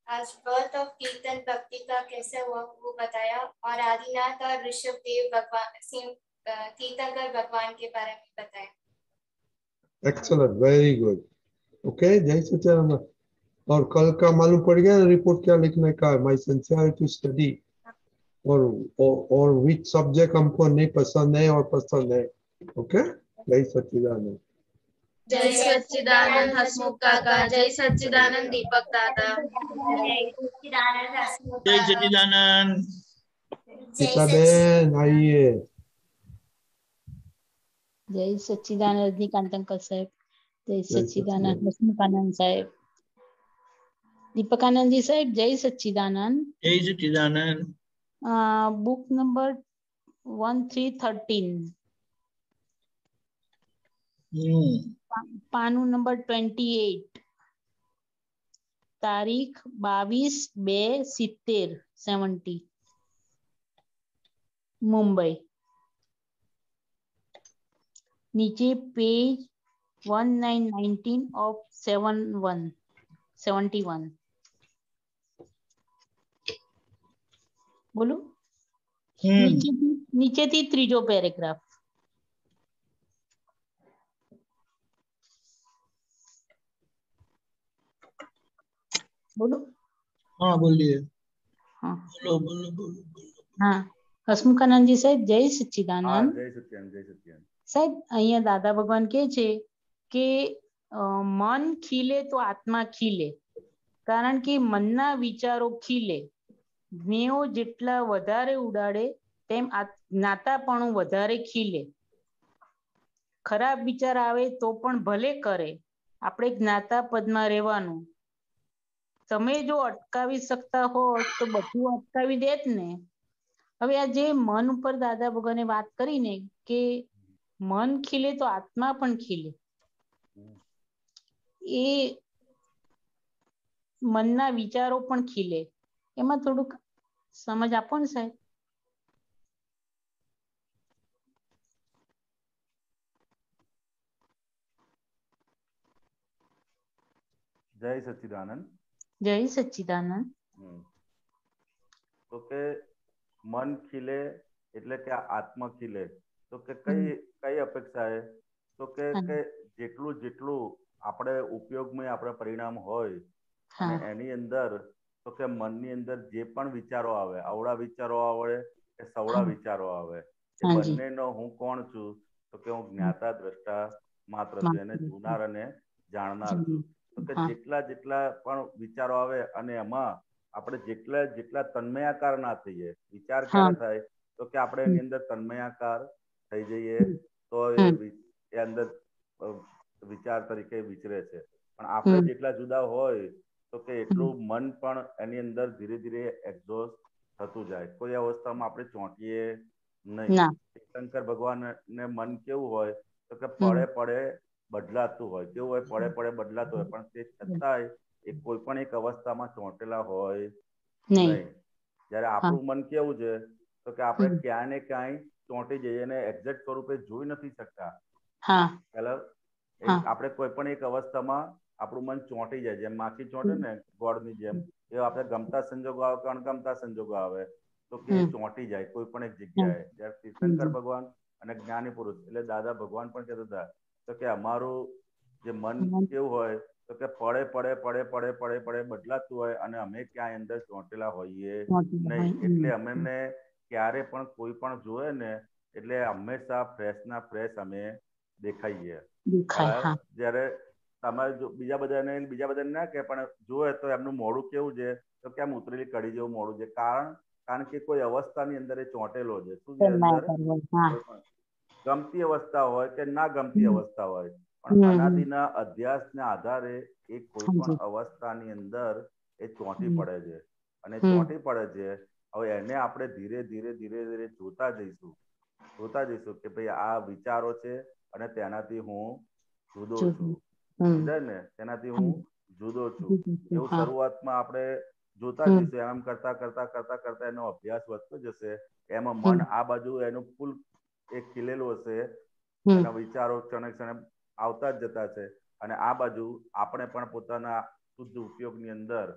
आज बर्थ ऑफ कीर्तन भक्ति का कैसे हुआ वो बताया, और आदिनाथ और ऋषभ देव भगवान कीर्तनकर भगवान के बारे में बताया। Excellent, very good. ओके, जय सच्चिदानंद। और कल का मालूम पड़ गया रिपोर्ट क्या लिखने का? माय सिंसियरिटी स्टडी, और विच सब्जेक्ट हमको नहीं पसंद है और पसंद है। ओके, जय सच्चिदानंद। जय सच्चिदानंद हसमुख काका, जय सच्चिदानंद दीपक दादा, जय सच्चिदानंद। सीता बहन आइए। जय सच्चिदानंद रजनीकांत अंकल साहब, जय सच्चिदानंद हसमुखानंद साहब, दीपकानंद जी साहब, जय सच्चिदानंद। जय सच्चिदानंद। बुक नंबर 1313, पानु नंबर 28, तारीख 22/2/70, मुंबई। नीचे पेज 1919 of 71. બોલું નીચેથી ત્રીજો પેરેગ્રાફ. બોલો. हाँ बोलिए. हाँ बोलो बोलो बोलो बोलो. हाँ હસમુખાનંદજી સાહેબ, જય હા સચ્ચિદાનંદ. જય સત્યાન જય સત્યાન. સાહેબ અહીંયા દાદા ભગવાન કહે છે કે મન ખીલે તો આત્મા ખીલે, કારણ કે મનના વિચારો ખીલે. જ્ઞેયો જેટલા વધારે ઉડાડે તેમ જ્ઞાતાપણું વધારે ખીલે. ખરાબ વિચાર આવે તો પણ ભલે કરે, આપણે જ્ઞાતા પદમાં રહેવાનું. તમે જો અટકાવી શકતા હો તો બધું અટકાવી દેત ને. હવે આ જે મન ઉપર દાદા ભગવાને વાત કરી ને કે મન ખીલે તો આત્મા પણ ખીલે, એ મનના વિચારો પણ ખીલે, એમાં થોડુંક સમજ આપો ને સાહેબ. જય સચ્ચિદાનંદ. જય સચ્ચિદાનંદ. તો કે મન ખીલે એટલે કે આત્મા ખીલે, તો કે કઈ અપેક્ષા છે? તો કે જેટલું આપણે ઉપયોગમાં આપણે પરિણામ હોય અને એની અંદર તો કે મનની અંદર જે પણ વિચારો આવે, અવળા વિચારો આવે કે સવળા વિચારો આવે, એ બંનેનો હું કોણ છું? તો કે હું જ્ઞાતા દ્રષ્ટા માત્ર છું, એને જોનાર અને જાણનાર છું. તો કે જેટલા પણ વિચારો આવે અને એમાં આપણે જેટલા તન્મયાકાર ના થઈએ. વિચાર ક્યારે થાય? તો કે આપણે એની અંદર તન્મયાકાર થઈ જઈએ તો એ અંદર વિચાર તરીકે વિચરે છે. પણ આપણે જેટલા જુદા હોય તો કે એટલું મન પણ એની અંદર ધીરે ધીરે એક્ઝોસ્ટ થતું જાય. કોઈ અવસ્થામાં આપણે ચોંટીએ નહીં. શંકર ભગવાન ને મન કેવું હોય તો કે પડે બદલાતું હોય. કેવું હોય? પડે બદલાતું હોય, પણ તે છતાંય એ કોઈ પણ એક અવસ્થામાં ચોંટેલા હોય નહીં. જયારે આપણું મન કેવું છે તો કે આપણે ક્યાંય ને ક્યાંય ચોંટી જઈએ અને એક્ઝેક્ટ સ્વરૂપે જોઈ નથી શકતા. આપણે કોઈ પણ એક અવસ્થામાં આપણું મન ચોંટી જાય, જેમ માખી ચોંટે ને ગોળની જેમ, એ આપણે ગમતા સંજોગો આવે કે અણગમતા સંજોગો આવે તો કે ચોંટી જાય કોઈ પણ એક જગ્યાએ. જયારે તીર્થંકર ભગવાન અને જ્ઞાની પુરુષ એટલે દાદા ભગવાન પણ કહેતા હતા તો કે અમારું જે મન કેવું હોય તો કે પડે બદલાતું હોય અને અમે ક્યાંય અંદર ચોંટેલા હોઈએ નહીં. એટલે અમને ક્યારે પણ કોઈ પણ જોવે ને એટલે હંમેશા ફ્રેશ ના ફ્રેશ અમે દેખાઈએ. જયારે તમારે બીજા બધાને ના કે પણ જોવે તો એમનું મોઢું કેવું છે તો કે આમ ઉતરેલી કડી જેવું મોઢું છે. કારણ કે કોઈ અવસ્થાની અંદર એ ચોંટેલો છે. શું છે અંદર? ગમતી અવસ્થા હોય કે ના ગમતી અવસ્થા હોય, પણ અનાદિના અધ્યાસના આધારે એ કોઈ પણ અવસ્થાની અંદર એ ચોંટી પડે છે. અને ચોંટી પડે છે, હવે એને આપણે ધીરે ધીરે જોતા જઈશું કે ભાઈ આ વિચારો છે અને તેનાથી હું જુદો છું. સમજાય ને? તેનાથી હું જુદો છું. એવું શરૂઆતમાં આપણે જોતા જઈશું. એમ કરતા એનો અભ્યાસ વધતો જશે. એમાં મન આ બાજુ એનું ફૂલ એક ખીલેલું હશે, એના વિચારો ક્ષણે આવતા જ જતા છે. અને આ બાજુ આપણે પણ પોતાના શુદ્ધ ઉપયોગની અંદર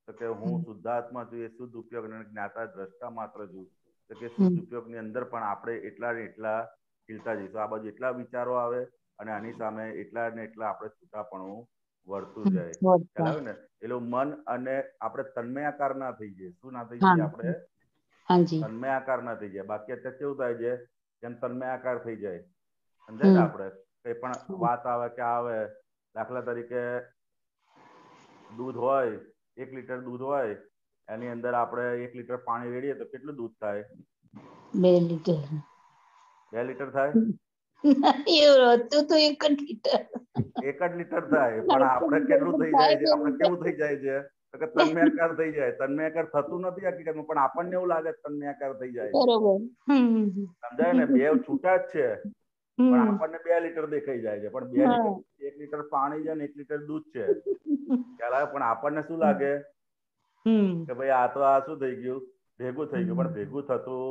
તો કે હું શુદ્ધાત્મા છું, એ શુદ્ધ ઉપયોગ જ્ઞાતા દ્રષ્ટા માત્ર છું, તો કે શુદ્ધ ઉપયોગની અંદર પણ આપણે એટલા ને એટલા ખીલતા જઈશું. આ બાજુ એટલા વિચારો આવે અને આની સામે એટલા ને એટલા આપણે છૂટાપણું વર્તું જાય. ખ્યાલ આવે ને? એટલે મન અને આપણે તન્મયાકાર ના થઈ જઈએ. શું ના થઈ જઈએ? આપણે તન્મયાકાર ના થઈ જાય. બાકી અત્યારે કેવું થાય છે? જેમ તન્મયાકાર થઈ જાય, સમજાય ને? આપણે કઈ પણ વાત આવે કે આવે, દાખલા તરીકે દૂધ હોય, 1 લીટર દૂધ હોય, એની અંદર આપણે 1 લીટર પાણી રેડીએ તો કેટલું દૂધ થાય? 2 લીટર. 2 લીટર થાય? એવું હતું તો 1 જ લીટર. 1 જ લીટર થાય. પણ આપણે કેટલું થઈ જાય છે? આપણે કેવું થઈ જાય છે તો કે તન્મયાકાર થઈ જાય. તન્મયાકાર થતું નથી હકીકતમાં, પણ આપણને એવું લાગે તન્મયાકાર થઈ જાય. સમજાય ને? બે છૂટા જ છે પણ આપણને 2 લીટર દેખાઈ જાય છે. પણ 2 લીટર 1 લીટર પાણી છે ને 1 લીટર દૂધ છે. ખ્યાલ આવે? પણ આપણને શું લાગે કે ભાઈ આ તો આ શું થઈ ગયું? ભેગું થઈ ગયું. પણ ભેગું થતું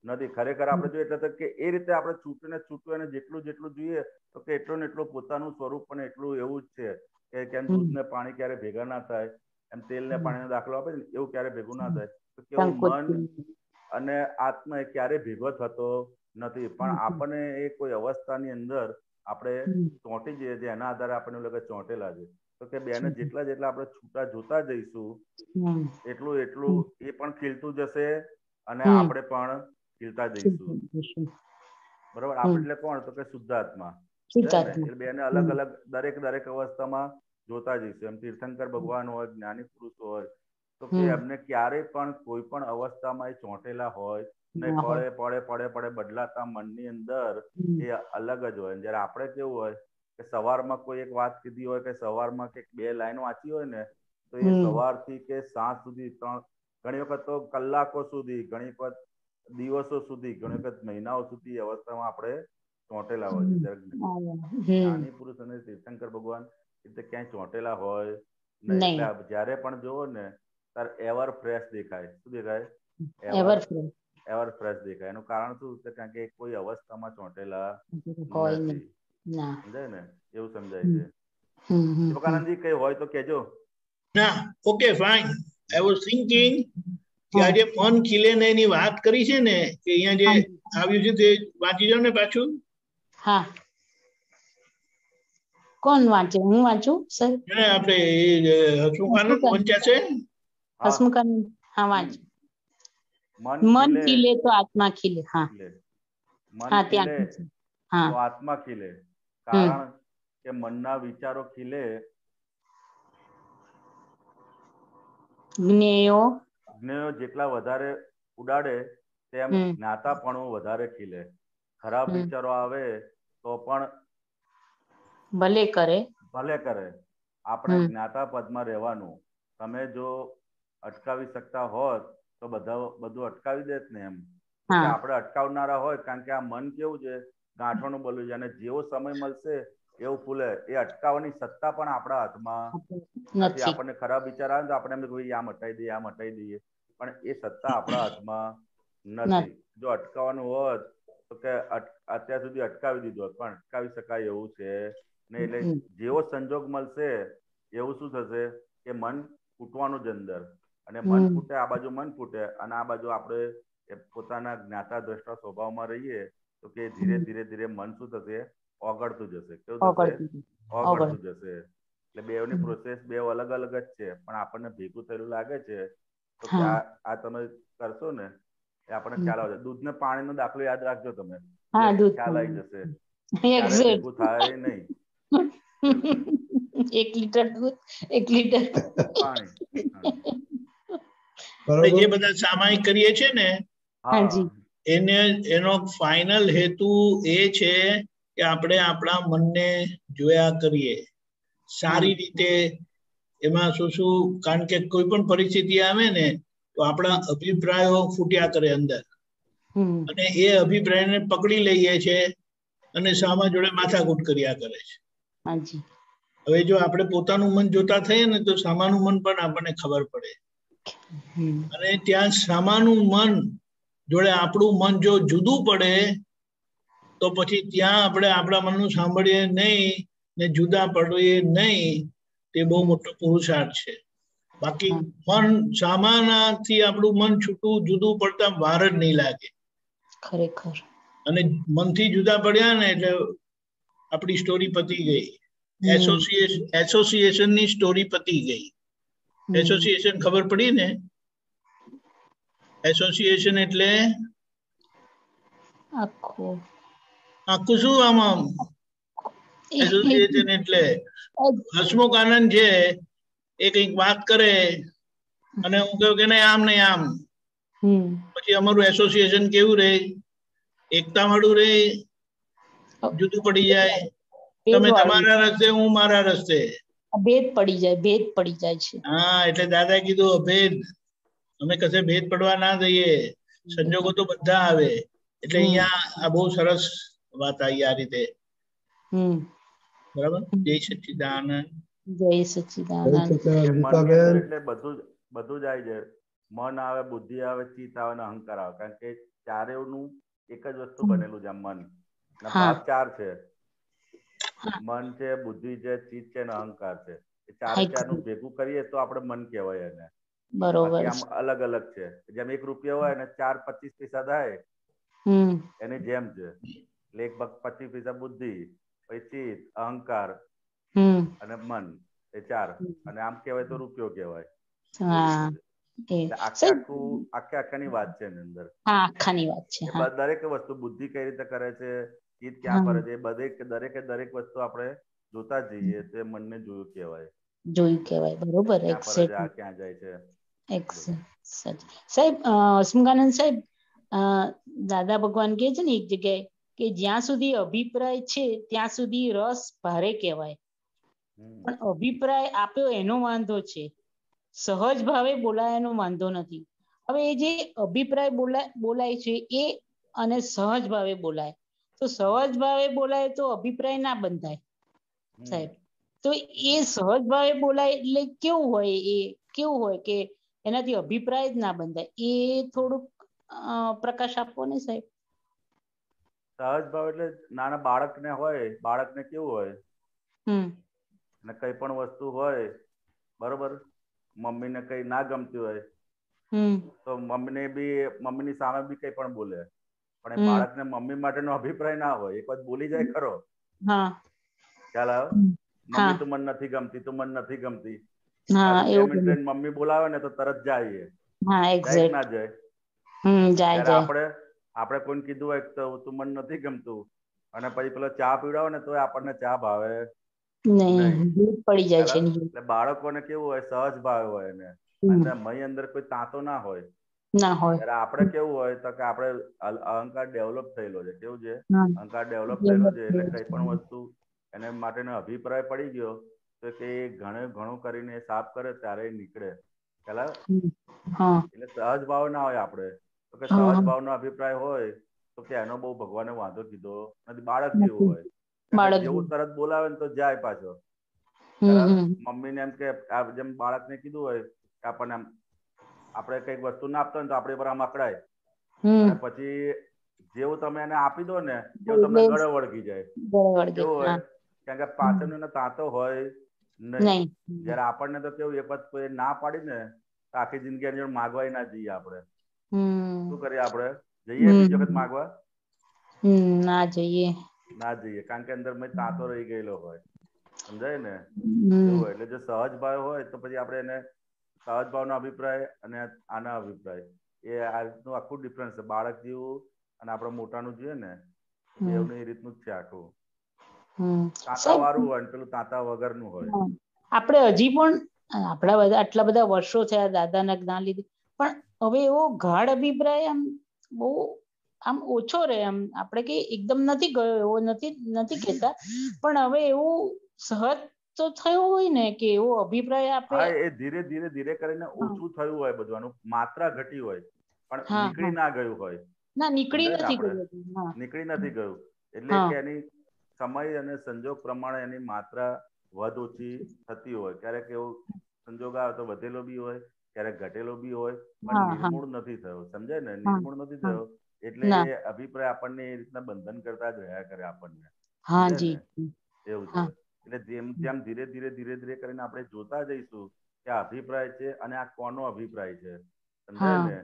નથી. ખરેખર આપણે જોઈએ એટલે કે એ રીતે આપણે છૂટીને છૂટું અને જેટલું જેટલું જોઈએ તો કે એટલું ને એટલું પોતાનું સ્વરૂપ પણ એટલું એવું જ છે કે કેમ દૂધ ને પાણી ક્યારે ભેગા ના થાય, એમ તેલ ને પાણીનો દાખલો આપે ને એવું ક્યારે ભેગું ના થાય. તો કેવું મન અને આત્મા એ ક્યારે ભેગો થતો નથી. પણ આપણને એ કોઈ અવસ્થાની અંદર આપણે ચોંટી જઈએ છીએ, એના આધારે આપણને એવું લાગે ચોંટેલા છે. તો કે બેને જેટલા જેટલા આપણે છૂટા જોતા જઈશું એટલું એટલું એ પણ ખીલતું જશે અને આપણે પણ ખીલતા જઈશું. બરોબર. આપણે એટલે કોણ? તો કે શુદ્ધાત્મા. એટલે બેને અલગ અલગ દરેક અવસ્થામાં જોતા જઈશું. એમ તીર્થંકર ભગવાન હોય, જ્ઞાની પુરુષ હોય, તો કે એમને ક્યારેય પણ કોઈ પણ અવસ્થામાં એ ચોંટેલા હોય નહીં. પડે પડે પડે પડે બદલાતા મનની અંદર એ અલગ જ હોય. જયારે આપણે કેવું હોય કે સવારમાં કોઈ એક વાત કીધી હોય કે સવારમાં કે 2 લાઈન વાંચી હોય ને તો એ સવારથી કે સાંજ સુધી, ઘણી વખત તો કલાકો સુધી, ઘણી વખત દિવસો સુધી, ઘણી વખત મહિનાઓ સુધી અવસ્થામાં આપણે ચોંટેલા હોય છે. જ્ઞાની પુરુષ અને તીર્થંકર ભગવાન એટલે ક્યાંય ચોંટેલા હોય નહીં. એટલે જયારે પણ જોવો ને ત્યારે એવર ફ્રેશ દેખાય. શું દેખાય? એવર ફ્રેશ દેખાય. એનું કારણ શું છે? કારણ કે કોઈ અવસ્થામાં ચોંટેલા નથી. સમજાય ને? એવું સમજાય છે. દીપકાનંદજી કઈ હોય તો કેજો. ના, okay fine. I was thinking કે આજે મન ખીલે ને એની વાત કરી છે ને કે અહીંયા જે આવ્યું છે તે વાંચી જાવ ને પાછું. હા, કોણ વાંચે? હું વાંચું સર? આપણે હસમુખાનંદ વંચાશે. હસમુખાનંદ, હા વાંચ. મન ખીલે તો આત્મા ખીલે. હા હા, ત્યાં તો આત્મા ખીલે. કારણ કે મનના વિચારો ખીલે, જ્ઞેયો જેટલા વધારે ઉડાડે તેમ જ્ઞાતાપણું વધારે ખીલે. ખરાબ વિચારો આવે તો પણ ભલે કરે. આપણે જ્ઞાતા પદમાં રહેવાનું. તમે જો અટકાવી શકતા હોત તો બધું અટકાવી દેત ને. એમ કે આપણે અટકાવનારા હોય. કારણ કે આ મન કેવું છે? ગાંઠોનું બોલ્યું છે. અને જેવો સમય મળશે એવું ફૂલે. એ અટકાવવાની સત્તા પણ આપણા હાથમાં નથી. આપણને ખરાબ વિચાર આવે તો આપણે એમ આમ હટાવી દઈએ, આમ હટાવી દઈએ, પણ એ સત્તા આપણા હાથમાં નથી. જો અટકાવવાનું હોત તો કે અત્યાર સુધી અટકાવી દીધું હોત, પણ અટકાવી શકાય એવું છે નહીં. એટલે જેવો સંજોગ મળશે એવું શું થશે કે મન ફૂટવાનું જ અંદર. અને મન ફૂટે, આ બાજુ મન ફૂટે અને આ બાજુ આપણે પોતાના જ્ઞાતા દ્રષ્ટા સ્વભાવમાં રહીએ તો કે ધીરે ધીરે ધીરે મન શું થશે? ઓગળતું જશે. કેવું થશે? ઓગળતું જશે. એટલે બેની પ્રોસેસ બે અલગ અલગ જ છે, પણ આપણને ભેગું થયેલું લાગે છે. તો કે આ તમે કરશો ને એ આપણને ખ્યાલ આવશે. દૂધ ને પાણીનો દાખલો યાદ રાખજો તમે, ખ્યાલ આવી જશે. ભેગું થાય નહીં. 1 લીટર દૂધ, 1 લીટર પાણી. જે બધા સામાયિક કરીએ છીએ ને એનો ફાઇનલ હેતુ એ છે કે આપણે આપણા મનને જોયા કરીએ સારી રીતે. એમાં શું, કારણ કે કોઈ પણ પરિસ્થિતિ આવે ને તો આપણા અભિપ્રાયો ફૂટ્યા કરે અંદર, અને એ અભિપ્રાયને પકડી લઈએ છે અને સામા જોડે માથાકૂટ કર્યા કરે છે. હવે જો આપણે પોતાનું મન જોતા થઈએ ને તો સામાનું મન પણ આપણને ખબર પડે. અને ત્યાં સામાનું મન જોડે આપણું મન જો જુદું પડે તો પછી ત્યાં આપણે આપણા મનનું સાંભળીએ નહીં ને જુદા પડીએ નહીં. તે બહુ મોટો પુરુષાર્થ છે. બાકી મન સામાનાથી આપણું મન છૂટું જુદું પડતા વાર જ નહીં લાગે. ખરેખર. અને મનથી જુદા પડ્યા ને એટલે આપણી સ્ટોરી પતી ગઈ. એસોસિએશન ની સ્ટોરી પતી ગઈ. એસોસિએશન ખબર પડી ને? એસોસિએશન એટલે આખું શું? આમ એસોસિએશન એટલે હસમુખ આનંદ છે એ કઈક વાત કરે અને હું કહું કે નહીં આમ નહીં આમ, પછી અમારું એસોસિએશન કેવું રહે? એકતા વાળું રહે, જુદું પડી જાય. તમે તમારા રસ્તે, હું મારા રસ્તે, ભેદ પડી જાય છે. હા, એટલે દાદા કીધું અભેદ. અમે કશે ભેદ પડવા ના દઈએ. સંજોગો તો બધા આવે. એટલે અહીંયા આ બહુ સરસ વાત આવી આ રીતે. બરાબર. જય સચ્ચિદાનંદ. જય સચ્ચિદાનંદ. એટલે બધું જ આવી જાય. મન આવે, બુદ્ધિ આવે, ચિત્ત આવે ને અહંકાર આવે. કારણ કે ચારેયનું એક જ વસ્તુ બનેલું છે મન. અને હા ભાગ 4 છે. મન છે, બુદ્ધિ છે, ચિત્ત છે અને અહંકાર છે. એ ચારે ચારનું ભેગું કરીએ તો આપણે મન કહેવાય એને. બરોબર બાકી આમ અલગ અલગ છે. જેમ 1 રૂપિયો હોય ને 4 25 પૈસા થાય એની જેમ છે. એટલે 1 ભાગ 25 પૈસા બુદ્ધિ, પછી ચિત્ત, અહંકાર અને મન, એ 4. અને આમ કહેવાય તો રૂપિયો કહેવાય. હા આખાની વાત છે એની અંદર. હા આખાની વાત છે. હા દરેક વસ્તુ બુદ્ધિ કઈ રીતે કરે છે, ચિત્ત ક્યાં ફરે છે, દરેક વસ્તુ આપણે જોતા જઈએ તો એ મનને જોયું કહેવાય. જોયું કહેવાય. બરોબર. ક્યાં ફરે છે, આ ક્યાં જાય છે. સાહેબ હસમુખાનંદ સાહેબ, દાદા ભગવાન કહે છે ને એક જગ્યાએ કે જ્યાં સુધી અભિપ્રાય છે ત્યાં સુધી રસ ભારે કહેવાય, પણ અભિપ્રાય આપ્યો એનો વાંધો છે, સહજ ભાવે બોલાય એનો વાંધો નથી. હવે એ જે અભિપ્રાય બોલાય છે એ અને સહજ ભાવે બોલાય, તો સહજ ભાવે બોલાય તો અભિપ્રાય ના બંધાય સાહેબ. તો એ સહજ ભાવે બોલાય એટલે કેવું હોય? એ કેવું હોય કે એનાથી અભિપ્રાય જ ના બંધાય? એ થોડુંક પ્રકાશ આપવો ને સાહેબ. સહજ ભાવ એટલે નાના બાળકને હોય, બાળકને કેવું હોય ને કઈ પણ વસ્તુ હોય, બરોબર, મમ્મીને કઈ ના ગમતી હોય તો મમ્મીની સામે બી કઈ પણ બોલે, પણ એ બાળકને મમ્મી માટેનો અભિપ્રાય ના હોય. એક વાત બોલી જાય ખરો, ખ્યાલ આવે, મમ્મી તું મને નથી ગમતી, તું મને નથી ગમતી. પાછું 2 મિનિટ રહીને મમ્મી બોલાવે ને તો તરત જાય. જાય કે ના જાય? જયારે આપણે કોઈને કીધું હોય તો તું મને નથી ગમતું અને પછી પેલો ચા પીવડાવે ને તો આપણને ચા ભાવે નહીં. એટલે બાળકોને કેવું હોય? સહજ ભાવે હોય એને. અંદર કોઈ તાંતો ના હોય. ત્યારે આપણે કેવું હોય તો કે આપણે અહંકાર ડેવલપ થયેલો છે. કેવું છે? અહંકાર ડેવલપ થયેલો છે. એટલે કઈ પણ વસ્તુ એને માટેનો અભિપ્રાય પડી ગયો તો કે ઘણું કરીને સાફ કરે ત્યારે નીકળે. ખ્યાલ આવે? એટલે સહજ ભાવ ના હોય આપણે તો કે સહજ ભાવનો અભિપ્રાય હોય તો કે એનો બહુ ભગવાને વાંધો કીધો નથી. બાળક જેવું હોય, જેવું તરત બોલાવે ને તો જાય પાછો. મમ્મીને એમ કે જેમ બાળકને કીધું હોય કે આપણને આપણે કઈક વસ્તુ ના આપતા હોય તો આપણે પર આમ અકળાય અને પછી જેવું તમે એને આપી દો ને એવું તમને ગળે વળગી જાય. કેવું હોય? કારણ કે પાછળનો એનો તાંતો હોય નહીં. જયારે આપણને તો કેવું, એક વખત કોઈ ના પાડી ને તો આખી જિંદગી એની જોડે માગવાય ના જઈએ આપણે. શું કરીએ આપણે? જઈએ બીજી વખત માગવા? ના જઈએ. કારણ કે અંદર તાંતો રહી ગયેલો હોય. સમજાય ને? એવું હોય. એટલે જો સહજ ભાવ હોય તો પછી આપણે એને સહજ ભાવનો અભિપ્રાય અને આના અભિપ્રાય, એ આ રીતનું આખું ડિફરન્સ છે. બાળક જેવું અને આપણે મોટાનું જોઈએ ને, બેવનું એ રીતનું જ છે આખું. તાંતા વાળું હોય ને પેલું તાંતા વગરનું હોય. આપણે હજી પણ આપણા બધા આટલા બધા વર્ષો થયા દાદાના જ્ઞાન લીધે, પણ હવે એવો ગાઢ અભિપ્રાય આમ બહુ આમ ઓછો રહે. આમ આપણે કે એકદમ નથી ગયો એવો નથી કહેતા, પણ હવે એવું સહજ તો થયું હોય ને કે એવો અભિપ્રાય આપે. એ ધીરે ધીરે કરીને ઓછું થયું હોય બધું, માત્રા ઘટી હોય પણ નીકળી ના ગયું હોય. ના, નીકળી નથી ગયું. નીકળી નથી ગયું એટલે કે એની સમય અને સંજોગ પ્રમાણે એની માત્રા વધ ઓછી થતી હોય. ક્યારેક એવું સંજોગ આવે તો વધેલો બી હોય, ક્યારેક ઘટેલો બી હોય, પણ નિર્મૂળ નથી થયો. સમજાય ને? નિર્મૂળ નથી થયો એટલે એ અભિપ્રાય આપણને એ રીતના બંધન કરતા જ રહ્યા કરે આપણને. સમજાય ને? એવું છે. એટલે જેમ ધીરે ધીરે કરીને આપણે જોતા જઈશું કે આ અભિપ્રાય છે અને આ કોનો અભિપ્રાય છે. સમજાય ને?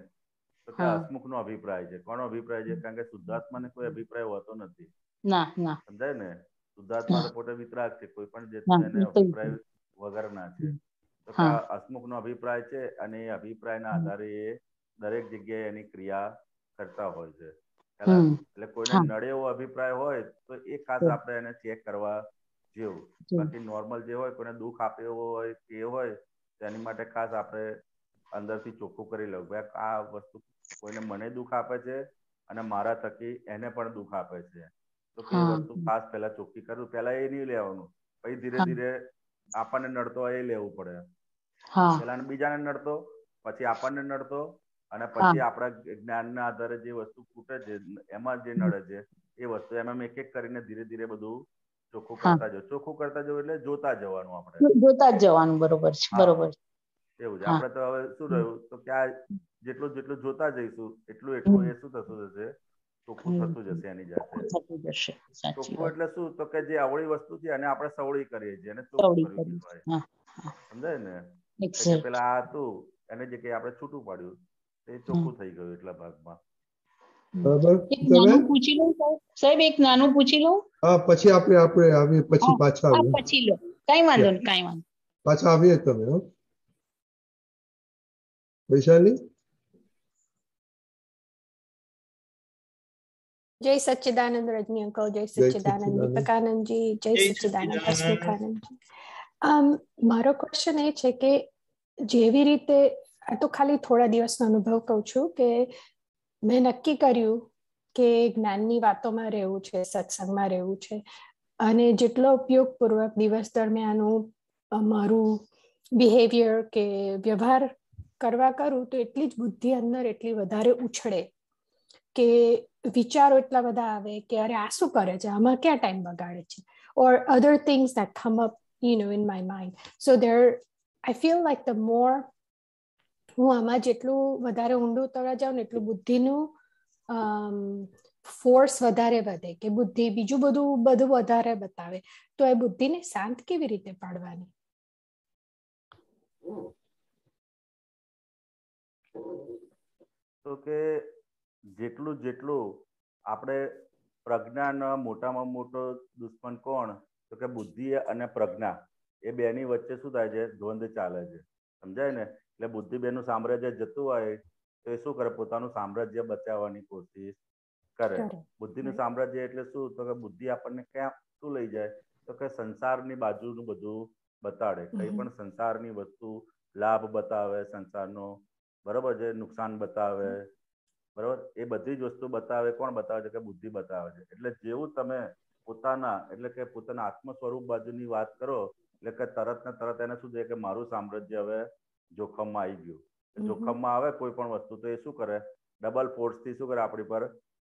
તો કે હસમુખનો અભિપ્રાય છે. કોનો અભિપ્રાય છે? કારણ કે શુદ્ધાત્માને કોઈ અભિપ્રાય હોતો નથી. સમજાય ને? શુદ્ધાત્મા તો પોતે વિતરાગ છે. કોઈ પણ જાતનો એને અભિપ્રાય વગરના છે. તો કે આ હસમુખનો અભિપ્રાય છે અને એ અભિપ્રાયના આધારે એ દરેક જગ્યાએ એની ક્રિયા કરતા હોય છે. એટલે કોઈને નડે એવો અભિપ્રાય હોય તો એ ખાસ આપણે એને ચેક કરવા જેવું. બાકી નોર્મલ જે હોય, કોઈને દુઃખ આપે એવો હોય કે એ હોય તો એની માટે ખાસ આપણે અંદરથી ચોખ્ખું કરી લેવું. ભાઈ આ વસ્તુ કોઈને મને દુઃખ આપે છે અને મારા થકી એને પણ દુઃખ આપે છે. તો કે વસ્તુ ખાસ પહેલા ચોખ્ખી કરવું. પહેલા એ નહીં લેવાનું, પછી ધીરે ધીરે આપણને નડતો હોય એ લેવું પડે. પેલા બીજાને નડતો, પછી આપણને નડતો અને પછી આપણા જ્ઞાનના આધારે જે વસ્તુ ખૂટે છે એમાં જે નડે છે એ વસ્તુ એમ એક એક કરીને ધીરે ધીરે બધું ચોખ્ખું કરતા જવું. ચોખ્ખું કરતા જવું એટલે જોતા જવાનું આપણે. જોતા જ જવાનું. બરોબર છે. બરોબર. એવું છે. આપણે તો હવે શું રહ્યું તો કે આ જેટલું જેટલું જોતા જઈશું એટલું એટલું એ શું થતું જશે, ચોખ્ખું થતું જશે એની જાતે. થતું જશે. સાચી ચોખ્ખું વાત. એટલે શું, તો કે જે અવળી વસ્તુ છે એને આપણે સવળી કરીએ છીએ, એને ચોખ્ખું સવળી કર્યું કરી. કહેવાય. હા હા સમજાય ને? કે એક્ઝેક્ટ. પેલા આ હતું એને જે કે આપણે છૂટું પાડ્યું એ ચોખ્ખું થઈ ગયું એટલા ભાગમાં. બરાબર એક નાનું પૂછી લઉં સાહેબ, એક નાનું પૂછી લઉં. હા, પછી આપણે આવીએ, પછી પાછા હા આવીએ, પછી લો, કઈ વાંધો નહીં, કઈ વાંધો. પાછા આવીએ તમે. હો વૈશાલી. જય સચ્ચિદાનંદ રજની અંકલ, જય સચ્ચિદાનંદ દીપકાનંદજી, જય સચ્ચિદાનંદ હસમુખાનંદજી. મારો ક્વેશ્ચન એ છે કે જેવી રીતે, આ તો ખાલી થોડા દિવસનો અનુભવ કહું છું, કે મેં નક્કી કર્યું કે જ્ઞાનની વાતોમાં રહેવું છે, સત્સંગમાં રહેવું છે, અને જેટલો ઉપયોગપૂર્વક દિવસ દરમિયાન મારું બિહેવિયર કે વ્યવહાર કરવા કરું તો એટલી જ બુદ્ધિ અંદર એટલી વધારે ઉછળે, કે વિચારો એટલા બધા આવે કે અરે આ શું કરે છે, આમાં ક્યાં ટાઈમ બગાડે છે, or other things that come up, in my mind. So I feel like the more હું આમાં જેટલું વધારે ઊંડું તરવા જાઉં ને એટલું બુદ્ધિનું ફોર્સ વધારે વધે, કે બુદ્ધિ બીજું બધું વધારે બતાવે, તો એ બુદ્ધિને શાંત કેવી રીતે પાડવાની? તો કે જેટલું આપણે પ્રજ્ઞાનો મોટામાં મોટો દુશ્મન કોણ, તો કે બુદ્ધિ અને પ્રજ્ઞા, એ બેની વચ્ચે શું થાય છે, દ્વંદ ચાલે છે. સમજાય ને? એટલે બુદ્ધિ બેનું સામ્રાજ્ય જતું હોય તો એ શું કરે, પોતાનું સામ્રાજ્ય બચાવવાની કોશિશ કરે. બુદ્ધિનું સામ્રાજ્ય એટલે શું, તો કે બુદ્ધિ આપણને ક્યાં શું લઈ જાય, તો કે સંસારની બાજુનું બધું બતાડે. કઈ પણ સંસારની વસ્તુ લાભ બતાવે, સંસારનો બરોબર છે, નુકસાન બતાવે, બરોબર, એ બધી જ વસ્તુ બતાવે. કોણ બતાવે છે? કે બુદ્ધિ બતાવે છે. એટલે જેવું તમે પોતાના એટલે કે પોતાના આત્મ સ્વરૂપ બાજુની વાત કરો એટલે કે તરત ને તરત એને શું છે કે મારું સામ્રાજ્ય હવે જોખમમાં આવી ગયું. જોખમમાં આવે કોઈ પણ વસ્તુ તો એ શું કરે, ડબલ ફોર્સ થી શું કરે, આપણી પર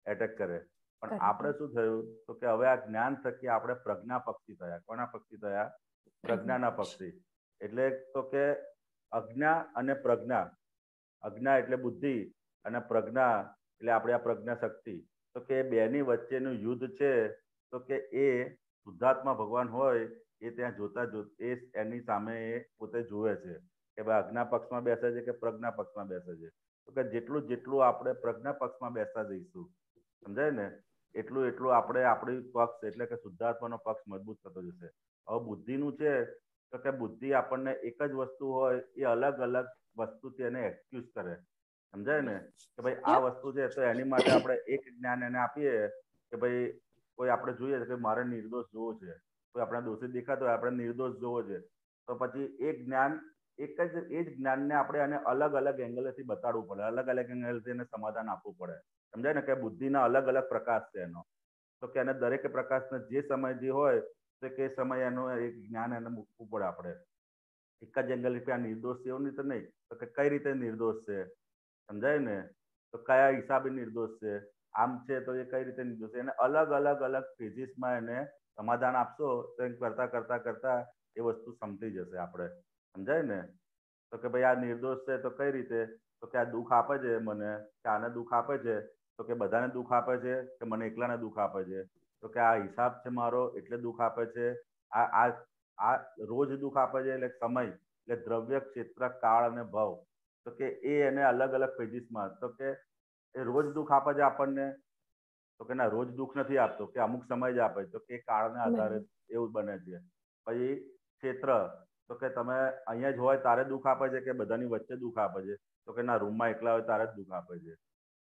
એટેક કરે. પણ આપણે શું થયું, તો કે હવે આ જ્ઞાન થકી આપણે પ્રજ્ઞા પક્ષી થયા. કોના પક્ષી થયા? પ્રજ્ઞાના પક્ષી. એટલે તો કે અજ્ઞા અને પ્રજ્ઞા, અજ્ઞા એટલે બુદ્ધિ અને પ્રજ્ઞા એટલે આપણે આ પ્રજ્ઞા શક્તિ, તો કે બેની વચ્ચેનું યુદ્ધ છે. તો કે એ શુદ્ધાત્મા ભગવાન હોય એ ત્યાં જોતા એ એની સામે એ પોતે જુએ છે કે ભાઈ અજ્ઞા પક્ષમાં બેસે છે કે પ્રજ્ઞા પક્ષમાં બેસે છે. તો કે જેટલું આપણે પ્રજ્ઞા પક્ષમાં બેસતા જઈશું, સમજાય ને, એટલું આપણે આપણી પક્ષ એટલે કે શુદ્ધાત્માનો પક્ષ મજબૂત થતો જશે. હવે બુદ્ધિનું છે તો કે બુદ્ધિ આપણને એક જ વસ્તુ હોય એ અલગ અલગ વસ્તુથી એને એક્સક્યુઝ કરે. સમજાય ને કે ભાઈ આ વસ્તુ છે તો એની માટે આપણે એક જ્ઞાન એને આપીએ કે ભાઈ કોઈ આપણે જોઈએ કે મારે નિર્દોષ જોવો છે, કોઈ આપણે દોષિત દેખાતો હોય આપણે નિર્દોષ જોવો છે, તો પછી એ જ જ્ઞાનને આપણે એને અલગ અલગ એંગલથી બતાડવું પડે, અલગ અલગ એંગલથી એને સમાધાન આપવું પડે. સમજાય ને કે બુદ્ધિના અલગ અલગ પ્રકાશ છે એનો, તો કે એને દરેક પ્રકાશનો જે સમય જે હોય તો કે સમય એનું એક જ્ઞાન એને મૂકવું પડે. આપણે એક જ એંગલથી આ નિર્દોષ છે એવું નહીં તો નહીં, તો કે કઈ રીતે નિર્દોષ છે, સમજાય ને, તો કયા હિસાબે નિર્દોષ છે, આમ છે તો એ કઈ રીતે નિર્દોષ છે, એને અલગ અલગ ફેઝિસમાં એને સમાધાન આપશો તો એમ કરતા એ વસ્તુ સમજી જશે આપણે. સમજાય ને, તો કે ભાઈ આ નિર્દોષ છે તો કઈ રીતે, તો કે આ દુઃખ આપે છે મને, કે આને દુઃખ આપે છે, તો કે બધાને દુઃખ આપે છે કે મને એકલાને દુઃખ આપે છે, તો કે આ હિસાબ છે મારો એટલે દુઃખ આપે છે, આ રોજ દુઃખ આપે છે એટલે સમય એટલે દ્રવ્ય, ક્ષેત્ર, કાળ અને ભાવ, તો કે એ એને અલગ અલગ ફેઝિસમાં, તો કે એ રોજ દુઃખ આપે છે આપણને, તો કે ના રોજ દુઃખ નથી આપતો, કે અમુક સમય જ આપે છે, તો કે કાળના આધારે એવું બને છે. પછી ક્ષેત્ર, તો કે તમે અહીંયા જ હોય તારે દુઃખ આપે છે કે બધાની વચ્ચે દુઃખ આપે છે, તો કે ના રૂમમાં એકલા હોય તારે જ દુઃખ આપે છે.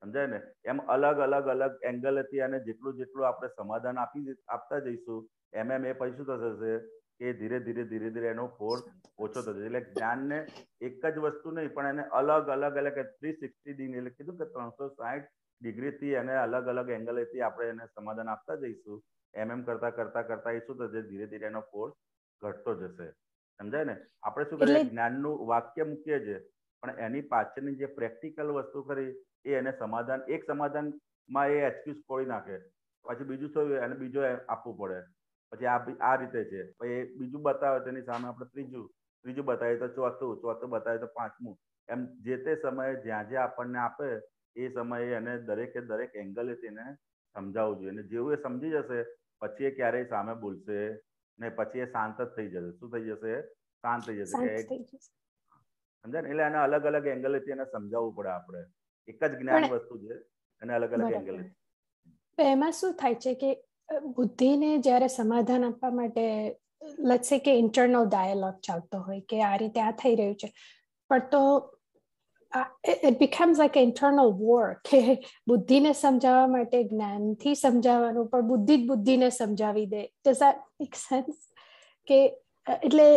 સમજાય ને, એમ અલગ અલગ એંગલથી અને જેટલું આપણે સમાધાન આપતા જઈશું એમ એ પછી શું થશે કે ધીરે ધીરે એનો ફોર્સ ઓછો થશે. એટલે જ્ઞાનને એક જ વસ્તુ નહીં પણ એને અલગ અલગ 360 ડિગ્રી, એટલે કીધું કે 360 ડિગ્રીથી એને અલગ અલગ એંગલથી આપણે એને સમાધાન આપતા જઈશું. એમ કરતા એ શું થશે, ધીરે ધીરે એનો ફોર્સ ઘટતો જશે. સમજાય ને, આપણે શું કરીએ જ્ઞાનનું વાક્ય મૂકીએ છીએ પણ એની પાછળની જે પ્રેક્ટિકલ વસ્તુ કરી એ એને સમાધાન, એક સમાધાનમાં એ એક્સક્યુઝ ખોલી નાખે, પછી બીજું શું એને બીજો આપવું પડે, પછી આ રીતે છે, પછી બીજું બતાવે તેની સામે આપણે ત્રીજું બતાવીએ તો ચોથું બતાવીએ તો પાંચમું, એમ જે તે સમયે જ્યાં જ્યાં આપણને આપે એ સમયે એને દરેકે દરેક એંગલેથી એને સમજાવવું જોઈએ. અને જેવું એ સમજી જશે પછી એ ક્યારેય સામે બોલશે ને, પછી એ શાંત જ થઈ જશે. શું થઈ જશે? શાંત થઈ જશે. સમજાય ને? એટલે એને અલગ અલગ એંગલેથી એને સમજાવવું પડે. આપણે એક જ જ્ઞાન વસ્તુ છે, એને અલગ અલગ એંગલેથી. એમાં શું થાય છે કે બુદ્ધિને જ્યારે સમાધાન આપવા માટે લેટ્સ સે કે ઇન્ટરનલ ડાયલોગ ચાલતો હોય કે આ રીતે આ થઈ રહ્યું છે, પણ તો it becomes like an internal war કે બુદ્ધિને સમજાવવા માટે જ્ઞાનથી સમજાવવાનું, પણ બુદ્ધિ જ બુદ્ધિને સમજાવી દે. Does that make sense? કે એટલે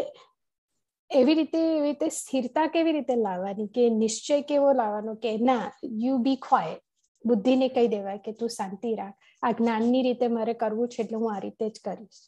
એવી રીતે સ્થિરતા કેવી રીતે લાવવાની, કે નિશ્ચય કેવો લાવવાનો કે ના યુ બી ક્વાયટ. બુદ્ધિને કહી દેવાય કે તું શાંતિ રાખ, આ જ્ઞાનની રીતે મારે કરવું છે એટલે હું આ રીતે જ કરીશ.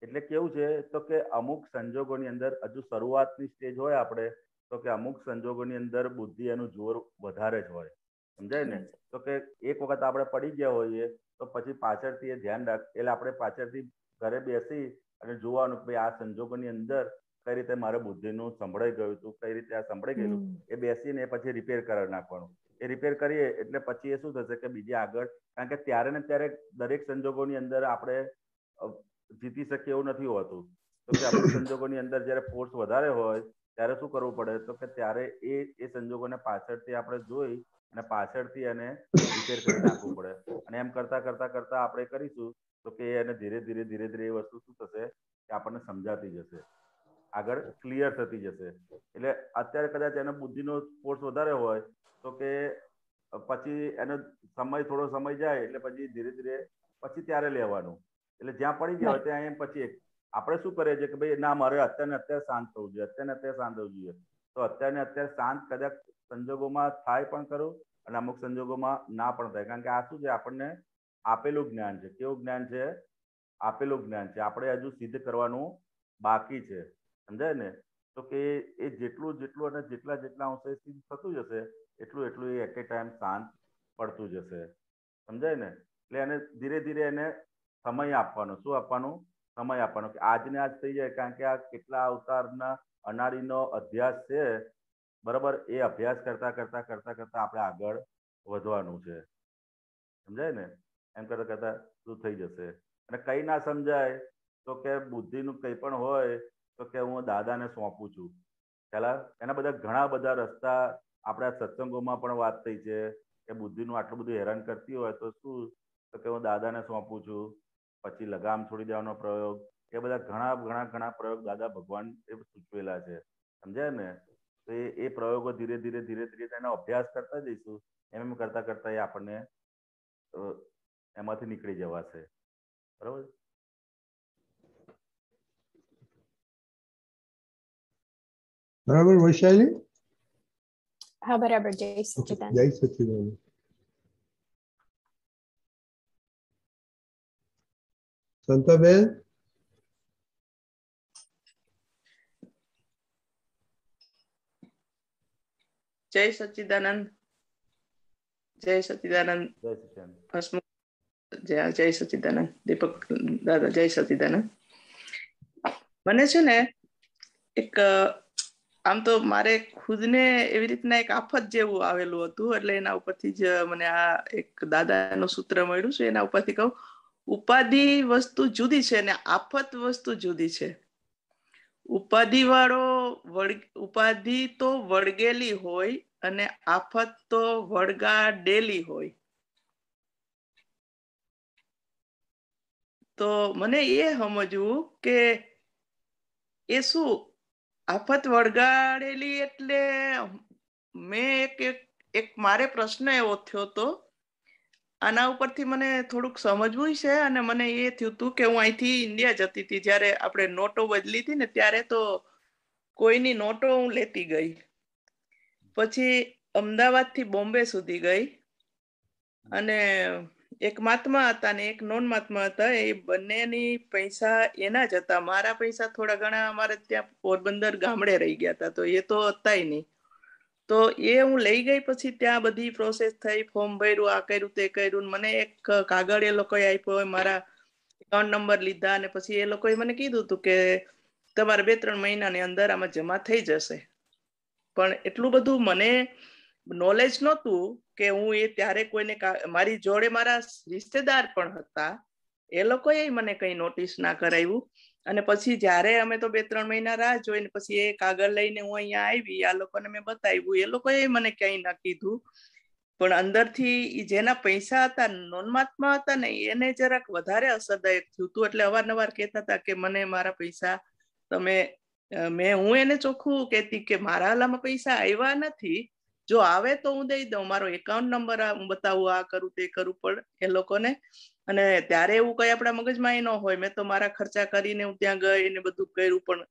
એટલે કેવું છે તો કે અમુક સંજોગોની અંદર હજુ શરૂઆતની સ્ટેજ હોય આપણે, તો કે અમુક સંજોગોની અંદર બુદ્ધિ એનું જોર વધારે જ હોય. સમજાય ને? તો કે એક વખત આપણે પડી ગયા હોઈએ તો પછી પાછળથી એ ધ્યાન રાખ, એટલે આપણે પાછળથી ઘરે બેસી અને જોવાનું કે ભાઈ આ સંજોગોની અંદર કઈ રીતે મારે બુદ્ધિનું સંભળાઈ ગયું હતું, કઈ રીતે આ સંભળાઈ ગયેલું, એ બેસીને પછી રિપેર કરી નાખવાનું. એ રિપેર કરીએ એટલે પછી એ શું થશે કે બીજે આગળ, કારણ કે ત્યારે ને ત્યારે દરેક સંજોગોની અંદર આપણે જીતી શકીએ એવું નથી હોતું. તો કે અમુક સંજોગોની અંદર જ્યારે ફોર્સ વધારે હોય ત્યારે શું કરવું પડે, તો કે ત્યારે એ સંજોગોને પાછળથી આપણે જોઈ અને પાછળથી એને રિપેર કરી નાખવું પડે. અને એમ કરતા કરતા કરતા આપણે કરીશું તો કે એને ધીરે ધીરે એ વસ્તુ શું થશે કે આપણને સમજાતી જશે, આગળ ક્લિયર થતી જશે. એટલે અત્યારે કદાચ એનો બુદ્ધિનો ફોર્સ વધારે હોય તો કે પછી એનો થોડો સમય જાય એટલે પછી ધીરે પછી ત્યારે લેવાનું. એટલે જ્યાં પડી ગયા હોય ત્યાં એમ પછી આપણે શું કરીએ છીએ કે ભાઈ ના મારે અત્યારે શાંત થવું જોઈએ, અત્યારે શાંત થવું જોઈએ. તો અત્યારે શાંત કદાચ સંજોગોમાં થાય પણ ખરું અને અમુક સંજોગોમાં ના પણ થાય. કારણ કે આ શું છે, આપણને આપેલું જ્ઞાન છે. કેવું જ્ઞાન છે? આપેલું જ્ઞાન છે. આપણે હજુ સિદ્ધ કરવાનું બાકી છે. સમજાય ને? તો કે એ જેટલું અને જેટલા અંશે સિદ્ધ થતું જશે એટલું એ એટ એ ટાઈમ શાંત પડતું જશે. સમજાય ને? એટલે એને ધીરે એને સમય આપવાનો. શું આપવાનું? સમય આપવાનો. કે આજને આજ થઈ જાય, કારણ કે આ કેટલા અવતારના અનાડીનો અભ્યાસ છે, બરાબર? એ અભ્યાસ કરતા આપણે આગળ વધવાનું છે. સમજાય ને? એમ કરતા શું થઈ જશે. અને કઈ ના સમજાય તો કે બુદ્ધિનું કંઈ પણ હોય તો કે હું દાદાને સોંપું છું. પહેલા એના ઘણા બધા રસ્તા આપણા સત્સંગોમાં પણ વાત થઈ છે કે બુદ્ધિનું આટલું બધું હેરાન કરતી હોય તો શું, તો કે હું દાદાને સોંપું છું. પછી લગામ છોડી દેવાનો પ્રયોગ, એ બધા ઘણા પ્રયોગ દાદા ભગવાન એ સૂચવેલા છે. સમજાય ને? તો એ પ્રયોગો ધીરે એનો અભ્યાસ કરતા જઈશું. એમ કરતા એ આપણને એમાંથી નીકળી જવાશે. બરાબર? બરાબર વૈશાલી? હા બરાબર. જય સચ્ચિદાનંદ. જય સચ્ચિદાનંદ. સંતાબેન? જય સચ્ચિદાનંદ. જય સચ્ચિદાનંદ. જય સચ્ચિદાનંદ. દીપક દાદા જય સચ્ચિદાનંદ. મને છે ને એક આમ તો મારે ખુદને એવી રીતના એક આફત જેવું આવેલું હતું, એટલે એના ઉપરથી જ મને આ એક દાદાનું સૂત્ર મળ્યું છે. એના ઉપરથી કહું, ઉપાધિ વસ્તુ જુદી છે ને આફત વસ્તુ જુદી છે. ઉપાધિ તો વળગેલી હોય અને આફત તો વળગાડેલી હોય. તો મને એ સમજવું કે એ શું આફત વળગાડેલી એટલે મેં એક મારે પ્રશ્ન એવો થયો તો આના ઉપરથી મને થોડુંક સમજવું છે. અને મને એ થયું હતું કે હું અહીંથી ઇન્ડિયા જતી હતી, જયારે આપણે નોટો બદલી હતી ને ત્યારે તો કોઈની નોટો હું લેતી ગઈ. પછી અમદાવાદ થી બોમ્બે સુધી ગઈ અને એક મહાત્મા હતા ને એક નોન મહાત્મા હતા. એ બંનેની પૈસા એના જ હતા. મારા પૈસા થોડા ઘણા અમારે ત્યાં પોરબંદર ગામડે રહી ગયા હતા, તો એ તો હતા નહીં. તો એ હું લઈ ગઈ. પછી ત્યાં બધી પ્રોસેસ થઈ, ફોર્મ ભર્યું, આ કર્યું તે કર્યું. મને એક કાગળ એ લોકોએ આપ્યો, મારા એકાઉન્ટ નંબર લીધા અને પછી એ લોકોએ મને કીધું હતું કે તમારે 2-3 મહિનાની અંદર આમાં જમા થઈ જશે. પણ એટલું બધું મને નોલેજ નહોતું કે હું એ ત્યારે કોઈને મારી જોડે મારા રિશ્તેદાર પણ હતા, એ લોકોએ મને કઈ નોટિસ ના કરાવ્યું. અને પછી જયારે અમે તો 2-3 મહિના રાહ જોઈને પછી એ કાગળ લઈને હું અહીંયા આવી, આ લોકોને મેં બતાવ્યું, એ લોકોએ મને ક્યાંય ના કીધું. પણ અંદરથી જેના પૈસા હતા, નોનમાત્મા હતા ને, એને જરાક વધારે અસરદાયક થયું હતું. એટલે અવારનવાર કહેતા હતા કે મને મારા પૈસા તમે હું એને ચોખ્ખું કહેતી કે મારા હાલામાં પૈસા આવ્યા નથી, જો આવે તો હું દઈ દઉં, મારો એકાઉન્ટ નંબર હું બતાવું, આ કરું તે કરું. પણ એ લોકોને અને ત્યારે એવું કઈ આપણા મગજમાં ન હોય, મેં તો મારા ખર્ચા કરીને હું ત્યાં ગઈ ને બધું કર્યું. પણ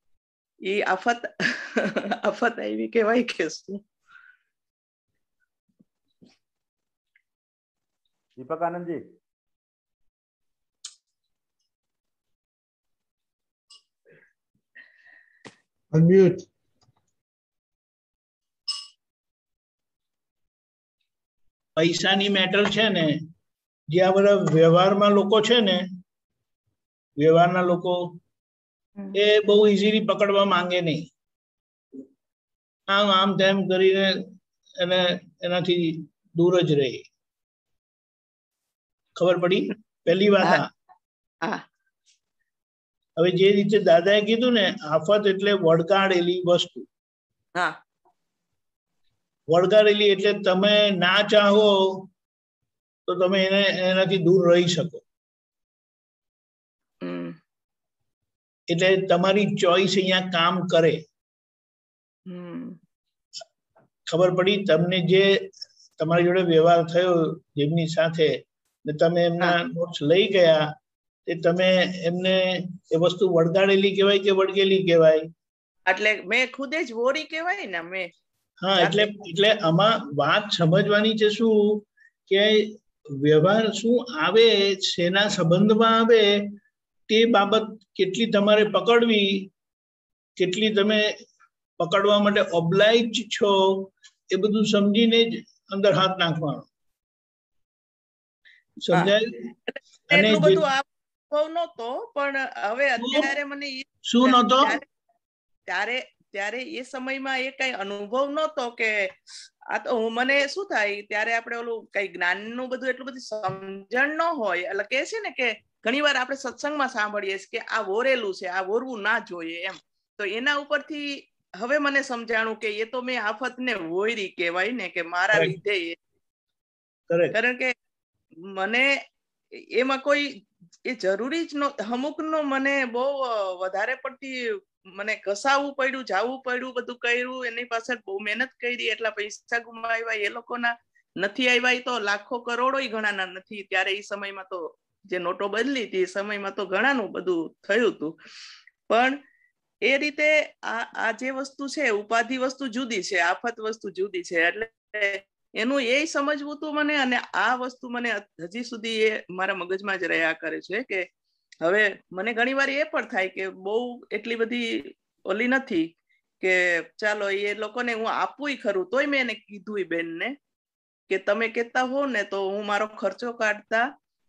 એ આફત આવી કહેવાય કે શું. દીપક આનંદજી, અનમ્યુટ. પૈસાની મેટર છે ને, જે આ બધા વ્યવહારમાં લોકો છે ને, વ્યવહારના લોકો એ બહુ ઇઝીલી પકડવા માંગે નહીં. આમ તેમ કરીને એને એનાથી દૂર જ રહે. ખબર પડી? પહેલી વાત આ. હવે જે રીતે દાદાએ કીધું ને, આફત એટલે વળગાડેલી વસ્તુ. વળગાડેલી એટલે તમે ના ચાહો તો તમે એનાથી દૂર રહી શકો. એટલે તમારી ચોઈસ અહીંયા કામ કરે. ખબર પડી? તમને જે તમારી જોડે વ્યવહાર થયો જેમની સાથે ને તમે એમના નોટ્સ લઈ ગયા, તે તમે એમને એ વસ્તુ વળગાડેલી કહેવાય કે વળગેલી કહેવાય? એટલે મેં ખુદે જ વોરી કહેવાય ને મેં. હા, એટલે આમાં વાત સમજવાની છે શું કે વ્યવહાર શું આવે, શેના સંબંધમાં આવે, તે બાબત કેટલી તમારે પકડવી, કેટલી તમે પકડવા માટે ઓબ્લાઇજ છો, એ બધું સમજીને જ અંદર હાથ નાખવાનો. સમજાય? અને એટલું બધું અનુભવ નહોતો, પણ હવે અત્યારે મને શું નહોતો? ત્યારે એ સમયમાં એ કઈ અનુભવ નહોતો કે આ તો મને શું થાય, ત્યારે આપણે ઓલું કઈ જ્ઞાનનું બધું એટલું બધું સમજણ ન હોય. એટલે કે છે ને કે ઘણી વાર આપણે સત્સંગમાં સાંભળીએ કે આ વોરેલું છે, આ વોરવું ના જોઈએ એમ. તો એના ઉપરથી હવે મને સમજાણું કે એ તો મેં આફતને વોયરી કહેવાય ને, કે મારા લીધે. કારણ કે મને એમાં કોઈ એ જરૂરી જ ન, અમુકનો મને બહુ વધારે પડતી મને ઘસાવવું પડ્યું, જાવું પડ્યું, બધું કર્યું, એની પાછળ બહુ મહેનત કરી, એટલા પૈસા ગુમાવ્યા. એ લોકોના નથી આવ્યા તો લાખો કરોડો ઘણાના નથી. ત્યારે એ સમયમાં તો જે નોટો બદલી હતી એ સમયમાં તો ઘણાનું બધું થયું હતું. પણ એ રીતે આ જે વસ્તુ છે, ઉપાધિ વસ્તુ જુદી છે, આફત વસ્તુ જુદી છે. એટલે એનું એ સમજવું હતું મને. અને આ વસ્તુ મને હજી સુધી એ મારા મગજમાં જ રહ્યા કરે છે કે હવે મને ઘણી વાર એ પણ થાય કે બહુ એટલી બધી ઓલી નથી કે ચાલો એ લોકોને હું આપવું ખરું. તોય મેં એને કીધું બેનને કે તમે કહેતા હો ને તો હું મારો ખર્ચો કાઢતા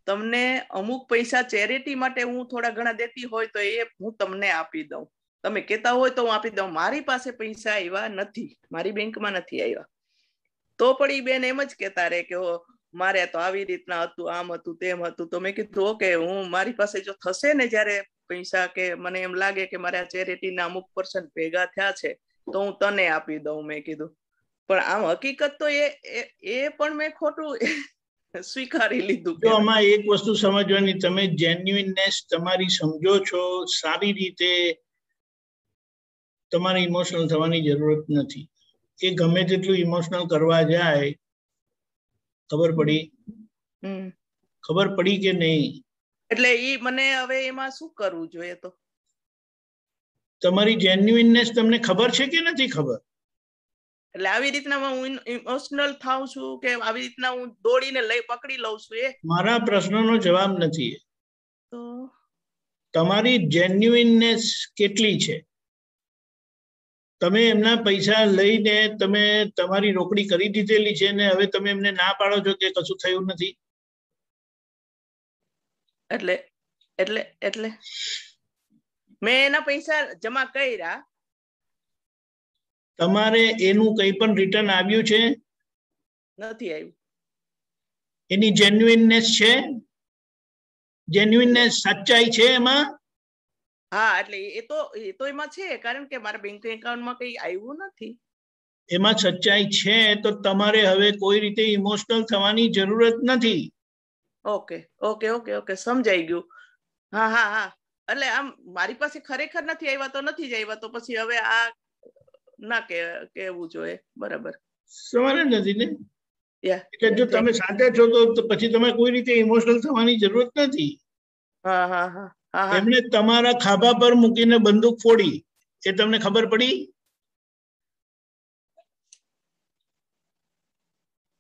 તમને અમુક પૈસા ચેરિટી માટે હું થોડા ઘણા દેતી હોય તો એ હું તમને આપી દઉં. તમે કહેતા હોય તો હું આપી દઉં. મારી પાસે પૈસા આવ્યા નથી, મારી બેંકમાં નથી આવ્યા. તો પણ એ બેન એમ જ કહેતા રહે કે મારે તો આવી રીતના હતું, આમ હતું, તેમ હતું. તો મેં કીધું ઓકે, હું મારી પાસે જો થશે ને જયારે પૈસા, કે મને એમ લાગે કે મારા ચેરિટીના અમુક % ભેગા થયા છે તો હું તને આપી દઉં, મેં કીધું. પણ આમ હકીકત તો એ પણ મેં ખોટું સ્વીકારી લીધું. તો આમાં એક વસ્તુ સમજવાની, તમે જેન્યુઇનનેસ તમારી સમજો છો સારી રીતે, તમારે ઇમોશનલ થવાની જરૂરત નથી. એ ગમે તેટલું ઇમોશનલ કરવા જાય, ખબર પડી? ખબર પડી કે નહીં? એટલે ઈ મને હવે એમાં શું કરવું જોઈએ? તો તમારી જેન્યુઇનનેસ તમને ખબર છે કે નથી ખબર? એટલે આવી રીતના હું ઇમોશનલ થાઉં છું કે આવી રીતના હું દોડીને પકડી લઉં છું? એ મારા પ્રશ્નનો જવાબ નથી. તો તમારી જેન્યુઇનનેસ કેટલી છે? તમે એમના પૈસા લઈને તમે તમારી રોકડી કરી દીધેલી છે ને હવે તમે એમને ના પાડો છો કે કશું થયું નથી? એટલે મેં એના પૈસા જમા કર્યા, તમારે એનું કંઈ પણ રિટર્ન આવ્યું છે? નથી આવ્યું. એની જેન્યુઇનનેસ છે? જેન્યુઇનનેસ સચ્ચાઈ છે એમાં? હા, એટલે એ તો એમાં છે, કારણ કે મારા બેંક એકાઉન્ટમાં કઈ આવ્યું નથી. એમાં સચ્ચાઈ છે તો તમારે હવે કોઈ રીતે ઇમોશનલ થવાની જરૂરત નથી. ઓકે ઓકે ઓકે ઓકે, સમજાઈ ગયું. હા હા હા, એટલે આમ મારી પાસે ખરેખર નથી આવ્યા તો નથી જ આવ્યા, તો પછી હવે આ ના કેવું જોઈએ. બરાબર, સવાલ જ નથી ને. યા, એટલે જો તમે સાચા છો તો પછી તમે કોઈ રીતે ઇમોશનલ થવાની જરૂરત નથી. હા હા હા હા હા. એમણે તમારા ખાભા પર મૂકીને બંદૂક ફોડી, એ તમને ખબર પડી?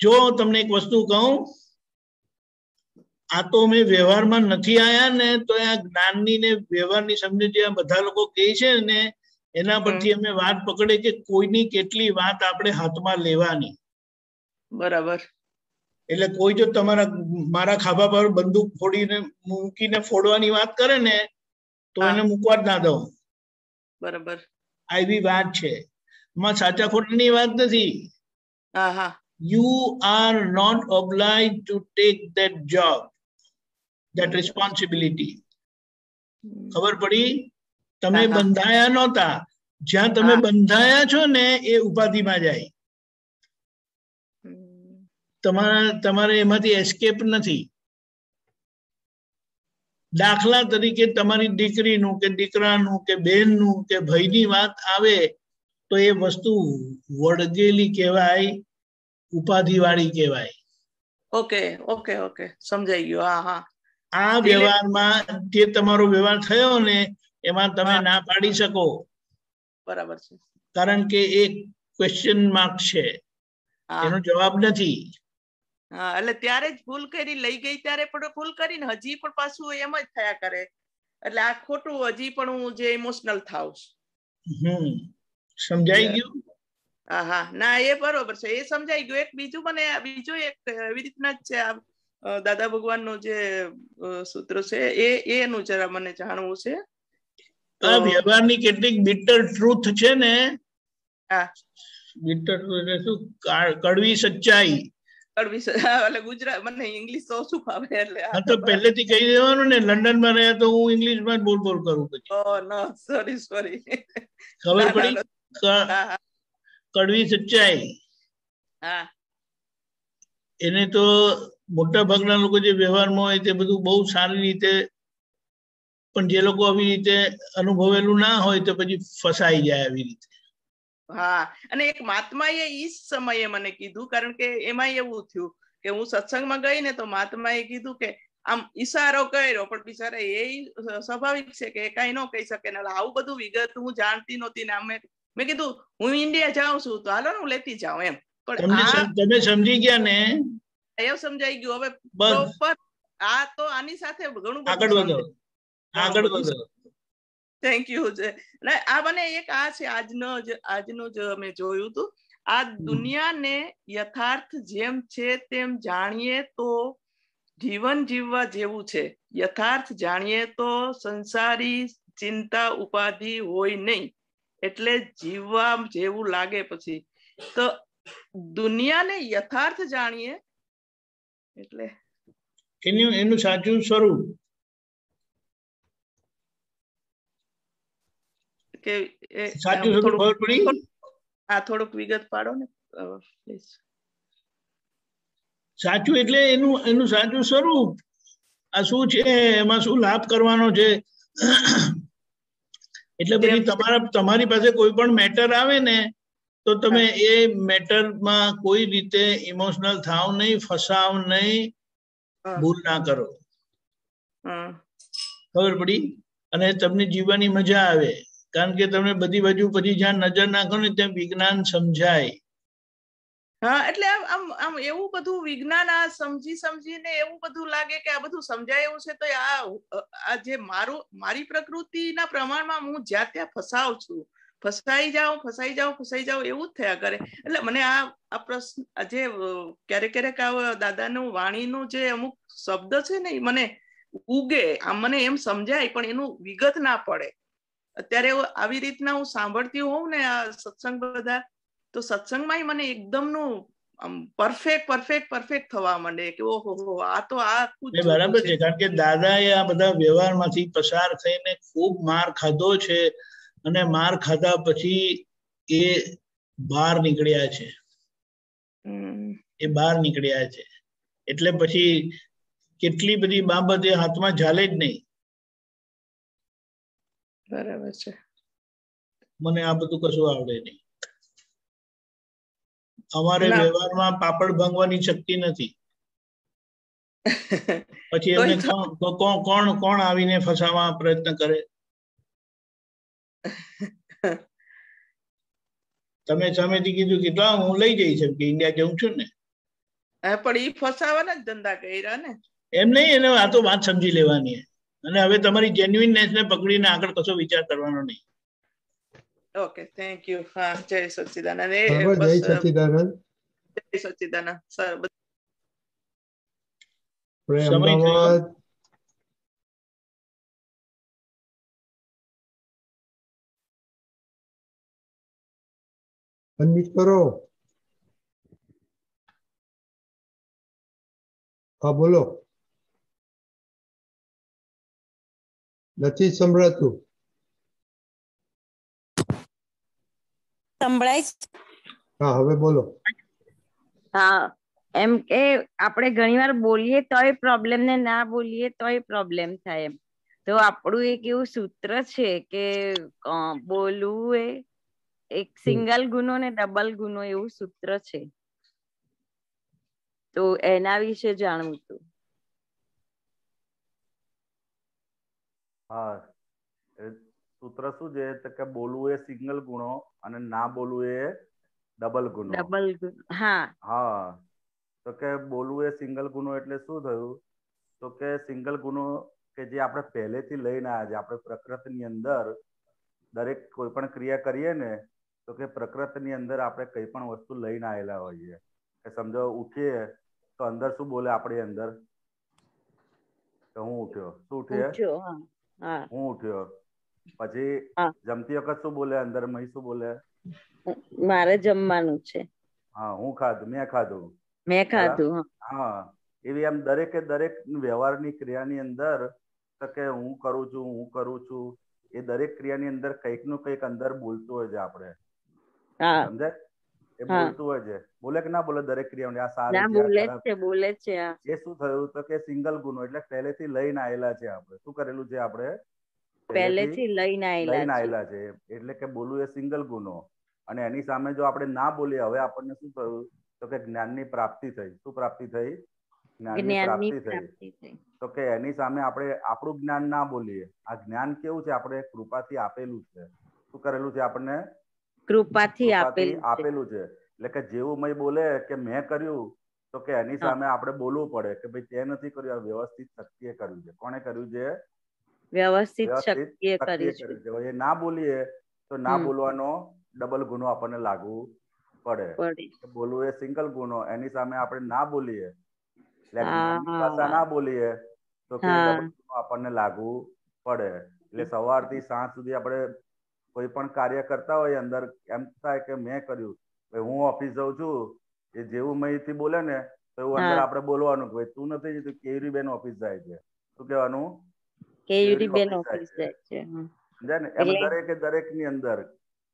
જો તમને એક વસ્તુ કહું, આ તો અમે વ્યવહારમાં નથી આયા ને, તો આ જ્ઞાનની ને વ્યવહારની સમજણ જે બધા લોકો કહે છે ને, એના પરથી અમે વાત પકડે કે કોઈની કેટલી વાત આપણે હાથમાં લેવાની. બરાબર. એટલે કોઈ જો મારા ખાભા પર બંદૂક ફોડીને મૂકીને ફોડવાની વાત કરે ને, તો એને મૂકવા જ ના દઉં. બરાબર, આવી વાત છે. એમાં સાચા ખોટાની વાત નથી. હા હા. You are not obliged to take that job, that responsibility. ખબર પડી? તમે બંધાયા નહોતા. જ્યાં તમે બંધાયા છો ને એ ઉપાધિમાં જાય. તમારે એમાંથી એસ્કેપ નથી. દાખલા તરીકે તમારી દીકરીનું કે દીકરાનું કે બહેનનું કે ભાઈની વાત આવે તો એ વસ્તુ વળગેલી કહેવાય, ઉપાધિવાળી કહેવાય. ઓકે ઓકે ઓકે, સમજાઈ ગયું. હા હા. આ વ્યવહારમાં જે તમારો વ્યવહાર થયો ને એમાં તમે ના પાડી શકો. બરાબર છે. કારણ કે એક ક્વેશ્ચન માર્ક છે, એનો જવાબ નથી. હા, એટલે ત્યારે જ ભૂલ કરી, લઈ ગઈ ત્યારે પણ ભૂલ કરીને હજી પણ પાછું એમ જ થયા કરે. એટલે આ ખોટું, હજી પણ હું જે ઇમોશનલ થાવ. સમજાઈ ગયું? હા હા, ના એ બરોબર છે, એ સમજાઈ ગયું. એક બીજું એક એવી રીતના જ છે, દાદા ભગવાનનું જે સૂત્ર છે એનું જરા મને જાણવું છે. આ વ્યવહારની કેટલીક બિટર ટ્રુથ છે ને, બિટર ટ્રુથ એટલે શું? કડવી સચ્ચાઈ. એટલે ગુજરાત, મને ઇંગ્લિશ તો શું ફાવે એટલે. હા, તો પહેલેથી કહી દેવાનું ને, લંડન માં રહ્યા તો હું ઇંગ્લિશમાં જ બોલ કરું પછી. ઓ નો, સોરી. ખબર પડી? કડવી સચ્ચાઈ. હા. એને તો મોટા ભાગના લોકો જે વ્યવહારમાં હોય તે બધું બહુ સારી રીતે, પણ જે લોકો આવી રીતે અનુભવેલું ના હોય તો પછી ફસાઈ જાય આવી રીતે. હા, અને એક મહાત્માએ ઈ સમયે મને કીધું, કારણ કે એમાં એવું થયું કે હું સત્સંગમાં ગઈ ને તો મહાત્માએ કીધું કે આમ ઈશારો કર્યો, પણ બિચારા એ સ્વાભાવિક છે કે કઈ ન કહી શકે ને. આવું બધું વિગત હું જાણતી નહોતી ને. મેં કીધું હું ઇન્ડિયા જાઉં છું તો હાલો ને હું લેતી જાઉં એમ. પણ તમે સમજી ગયા ને? એવું સમજાઈ ગયું. હવે પ્રોપર આ તો આની સાથે ઘણું આગળ વધો. Thank you. આ મને એક આ છે, આજનું જ મેં જોયું હતું. આ દુનિયાને યથાર્થ જેમ છે તેમ જાણીએ તો જીવન જીવવા જેવું છે. યથાર્થ જાણીએ તો સંસારી ચિંતા ઉપાધિ હોય નહીં, એટલે જીવવા જેવું લાગે. પછી તો દુનિયાને યથાર્થ જાણીએ એટલે એનું સાચું સ્વરૂપ કે સાચું સ્વરૂપ ખબર પડી? આ થોડુંક વિગત પાડો ને પ્લીઝ. સાચું એટલે એનું સાચું સ્વરૂપ. આ શું છે, એમાં શું લાભ કરવાનો છે. એટલે પછી તમારી પાસે કોઈ પણ મેટર આવે ને તો તમે એ મેટરમાં કોઈ રીતે ઇમોશનલ થાવ નહીં, ફસાવ નહીં, ભૂલ ના કરો. ખબર પડી? અને તમને જીવવાની મજા આવે, કારણ કે તમને બધી બાજુ પછી જ્યાં નજર નાખો ને ત્યાં વિજ્ઞાન સમજાય. હા, એટલે આમ એવું બધું વિજ્ઞાન આ સમજીને એવું બધું લાગે કે આ બધું સમજાય એવું છે. તો આ જે મારી પ્રકૃતિના પ્રમાણમાં હું જ્યાં ત્યાં ફસાઈ જાઉં એવું જ થયા કરે. એટલે મને આ પ્રશ્ન જે ક્યારેક દાદાનું વાણીનું જે અમુક શબ્દ છે ને, મને ઉગે આમ, મને એમ સમજાય, પણ એનું વિગત ના પડે. અત્યારે આવી રીતના હું સાંભળતી હોઉં ને આ સત્સંગ બધા, તો સત્સંગમાં મને એકદમનું પરફેક્ટ થવા માંડે કે ઓહો આ તો આ બરાબર છે. કારણ કે દાદાએ આ બધા વ્યવહારમાંથી પસાર થઈને ખૂબ માર ખાધો છે અને માર ખાધા પછી એ બહાર નીકળ્યા છે. એટલે પછી કેટલી બધી બાબતે હાથમાં ઝાલે જ નહીં. બરાબર છે. મને આ બધું કશું આવડે નહીં. અમારે વ્યવહારમાં પાપડ ભાંગવાની શક્તિ નથી. પછી એમને કોણ આવીને ફસાવા પ્રયત્ન કરે? તમે સામેથી કીધું કે હું લઈ જઈશ કે ઇન્ડિયા જઉં છું ને, પણ એ ફસાવાના જ ધંધા કર્યા ને. એમ નહીં, એને આ તો વાત સમજી લેવાની. અને હવે તમારી જેન્યુઇનનેસ ને પકડીને આગળ કશો વિચાર કરવાનો નહીં. Okay, thank you. હા, જય સચ્ચિદાનંદ. જય સચ્ચિદાનંદ. જય સચ્ચિદાનંદ સર. અમદાવાદ અનમ્યુટ કરો. હા બોલો. નથી સંભળાતું. સંભળાય? હા હવે બોલો. હા, એમ કે આપણે ઘણીવાર બોલીએ તોય પ્રોબ્લેમ ને ના બોલીએ તોય પ્રોબ્લેમ થાય. એમ તો આપણું એક એવું સૂત્ર છે કે બોલવું એ એક સિંગલ ગુનો ને ડબલ ગુનો એવું સૂત્ર છે. તો એના વિશે જાણવું હતું. હા, સૂત્ર શું છે કે બોલવું એ સિંગલ ગુનો અને ના બોલવું એ ડબલ ગુનો. ડબલ ગુનો. હા હા, તો કે બોલવું એ સિંગલ ગુનો એટલે શું થયું? તો કે સિંગલ ગુનો કે જે આપણે પહેલેથી લઈને આવ્યા છે. આપણે પ્રકૃતિની અંદર દરેક કોઈ પણ ક્રિયા કરીએ ને તો કે પ્રકૃતિની અંદર આપણે કઈ પણ વસ્તુ લઈને આવેલા હોઈએ. કે સમજો ઉઠીએ તો અંદર શું બોલે આપણી અંદર? તો હું ઉઠ્યો. શું ઉઠીએ? હું ઉઠ્યો. પછી જમતી વખત શું બોલે અંદર? મહી શું બોલે? મારે જમવાનું છે. હા, હું ખાધું, મેં ખાધું, મેં ખાધું. હા, એવી એમ દરેકે દરેક વ્યવહારની ક્રિયાની અંદર તો કે હું કરું છું એ દરેક ક્રિયાની અંદર કંઈક નું કંઈક અંદર બોલતું હોય છે. આપણે સમજાય? એ બોલતું હોય છે. બોલે કે ના બોલે? દરેક ક્રિયા આ સારું છે, બોલે છે. એ શું થયું? તો કે સિંગલ ગુનો એટલે પહેલેથી લઈને આવેલા છે. આપણે શું કરેલું છે? આપણે પહેલેથી લઈને આવેલા છે. એટલે કે બોલવું એ સિંગલ ગુનો. અને એની સામે જો આપણે ના બોલીએ, હવે આપણને શું થયું? તો કે જ્ઞાનની પ્રાપ્તિ થઈ. શું પ્રાપ્તિ થઈ? જ્ઞાનની પ્રાપ્તિ થઈ. તો કે એની સામે આપણે આપણું જ્ઞાન ના બોલીએ. આ જ્ઞાન કેવું છે? આપણે કૃપાથી આપેલું છે. શું કરેલું છે? આપણને કૃપાથી આપેલું છે. એટલે કે જેવું મય બોલે કે મેં કર્યું તો કે એની સામે આપણે બોલવું પડે કે ભાઈ તે નથી કર્યું, આ વ્યવસ્થિત શક્તિએ કર્યું છે. કોને કર્યું છે? વ્યવસ્થિત શક્તિએ કર્યું છે. એ ના બોલીએ તો ના બોલવાનો ડબલ ગુનો આપણને લાગુ પડે. બોલવું એ સિંગલ ગુનો, એની સામે આપણે ના બોલીએ એટલે જ્ઞાનની ભાષા ના બોલીએ તો કે ડબલ ગુનો આપણને લાગુ પડે. એટલે સવારથી સાંજ સુધી આપણે કોઈ પણ કાર્ય કરતા હોય અંદર એમ થાય કે મેં કર્યું. હું ઓફિસ જાઉં છું, એ જેવું મહીથી બોલે ને તો એવું અંદર આપણે બોલવાનું કે તું નથી જતું, કેવી બેન ઓફિસ જાય છે. શું કહેવાનું? કેવી બેન ઓફિસ જાય છે. સમજાય ને? એમ દરેકે દરેક ની અંદર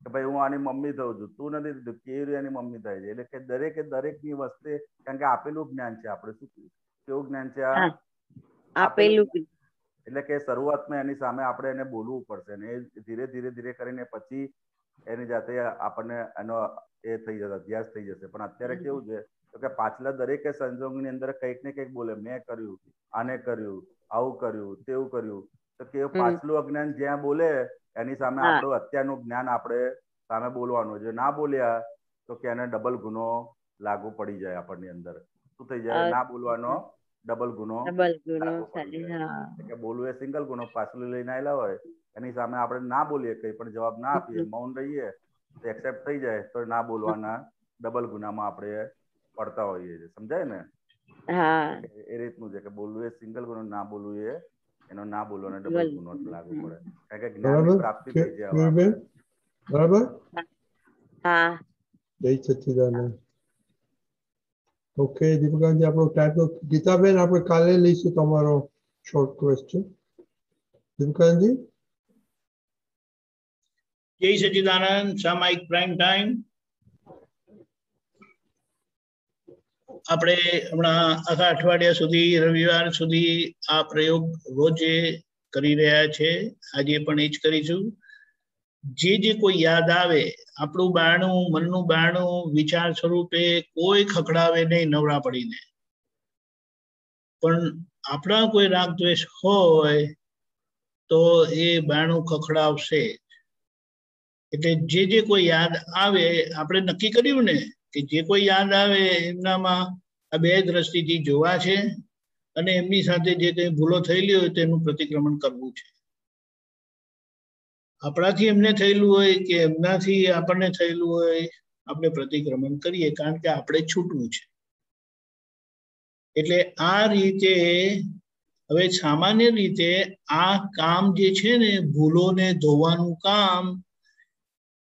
કે ભાઈ હું આની મમ્મી થઉં છું, તું નથી થતું, કેવી એની મમ્મી થાય છે. એટલે કે દરેકે દરેક ની વસ્તે, કારણ કે આપેલું જ્ઞાન છે. આપણે શું કેવું જ્ઞાન છે? આપેલું. એટલે કે શરૂઆતમાં એની સામે આપણે એને બોલવું પડશે ને એ ધીરે ધીરે ધીરે કરીને પછી એની જાતે આપણને એનો એ થઈ જશે, અભ્યાસ થઈ જશે. પણ અત્યારે કેવું છે તો કે પાછલા દરેકે સંજોગની અંદર કંઈક ને કંઈક બોલે. મેં કર્યું, આને કર્યું, આવું કર્યું, તેવું કર્યું. તો કે પાછલું અજ્ઞાન જ્યાં બોલે એની સામે આપણું અત્યારનું જ્ઞાન આપણે સામે બોલવાનું. જો ના બોલ્યા તો કે એને ડબલ ગુનો લાગુ પડી જાય આપણની અંદર. શું થઈ જાય? ના બોલવાનો ડબલ ગુનો લાગુ પડી જાય. કે બોલવું એ સિંગલ ગુનો, પાછલું લઈને આવેલા હોય એની સામે આપણે ના બોલીએ, કઈ પણ જવાબ ના આપીએ, મૌન રહીએ તો એક્સેપ્ટ થઈ જાય તો ના બોલવાના ડબલ ગુનામાં આપણે પડતા હોઈએ છીએ. સમજાય ને? એ રીતનું છે કે બોલવું એ સિંગલ ગુનો, ના બોલવું એ એનો ના બોલવાનો ડબલ ગુનો લાગુ પડે, કારણ કે જ્ઞાનની પ્રાપ્તિ થઈ જાય. બરાબર બરાબર. હા, જય સચ્ચિદાનંદ. ઓકે દીપિકાજી, આપણો ટાઈમ તો ગીતાબેન આપણે કાલે લઈશું તમારો શોર્ટ ક્વેશ્ચન. દીપિકાજી. જય સચ્ચિદાનંદ. સામાયિક પ્રાઇમ ટાઈમ. આપણે હમણાં આખા અઠવાડિયા સુધી, રવિવાર સુધી આ પ્રયોગ રોજે કરી રહ્યા છે. આજે પણ એ જ કરીશું. જે કોઈ યાદ આવે, આપણું બારણું, મનનું બારણું વિચાર સ્વરૂપે કોઈ ખખડાવે નહીં નવરા પડીને. પણ આપણા કોઈ રાગ દ્વેષ હોય તો એ બારણું ખખડાવશે. એટલે જે કોઈ યાદ આવે, આપણે નક્કી કર્યું ને કે જે કોઈ યાદ આવે એમનામાં આ બે દ્રષ્ટિથી જોવા છે અને એમની સાથે જે કંઈ ભૂલો થયેલી હોય તેનું પ્રતિક્રમણ કરવું છે. આપણાથી એમને થયેલું હોય કે એમનાથી આપણને થયેલું હોય, આપણે પ્રતિક્રમણ કરીએ, કારણ કે આપણે છૂટવું છે. એટલે આ રીતે હવે સામાન્ય રીતે આ કામ જે છે ને, ભૂલોને ધોવાનું કામ,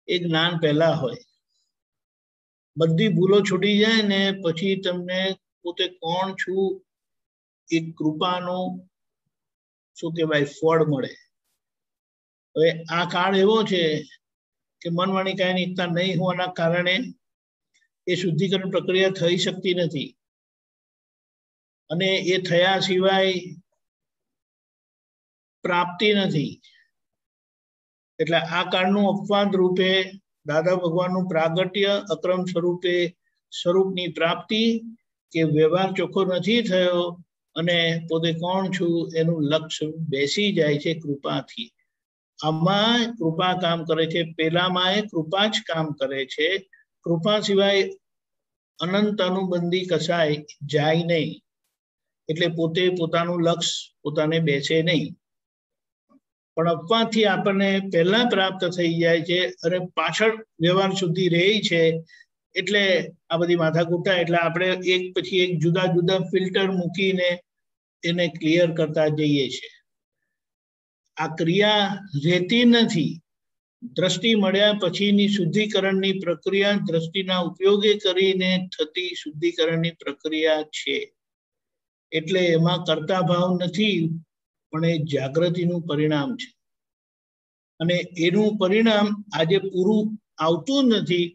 એ જ્ઞાન પહેલા હોય. બધી ભૂલો છૂટી જાય ને પછી તમને પોતે કોણ છું એ કૃપાનો શું કહેવાય ફળ મળે. હવે આ કાળ એવો છે કે મન વાણી કાયની એકતા નહીં હોવાના કારણે એ શુદ્ધિકરણ પ્રક્રિયા થઈ શકતી નથી, અને એ થયા સિવાય પ્રાપ્તિ નથી. એટલે આ કાળનું અપવાદ રૂપે દાદા ભગવાનનું પ્રાગટ્ય, અક્રમ સ્વરૂપે સ્વરૂપની પ્રાપ્તિ, કે વ્યવહાર ચોખ્ખો નથી થયો અને પોતે કોણ છું એનું લક્ષ્ય બેસી જાય છે કૃપાથી. આમાં કૃપા કામ કરે છે, પેલામાં એ કૃપા જ કામ કરે છે. કૃપા સિવાય અનંત અનુબંધી કસાય જાય નહીં. એટલે પોતે પોતાનું લક્ષ્ય પોતાને બેસે નહીં, પણ અપવાદથી આપણને પહેલા પ્રાપ્ત થઈ જાય છે અને પાછળ વ્યવહાર સુધી રહે છે. એટલે આ બધી માથાકૂટા, એટલે આપણે એક પછી એક જુદા જુદા ફિલ્ટર મૂકીને એને ક્લિયર કરતા જઈએ છીએ. આ ક્રિયા રહેતી નથી. દ્રષ્ટિ મળ્યા પછીની શુદ્ધિકરણની પ્રક્રિયા દ્રષ્ટિના ઉપયોગે કરીને થતી શુદ્ધિકરણની પ્રક્રિયા છે. એટલે એમાં કરતા ભાવ નથી, પણ એ જાગૃતિનું પરિણામ છે. અને એનું પરિણામ આજે પૂરું આવતું નથી.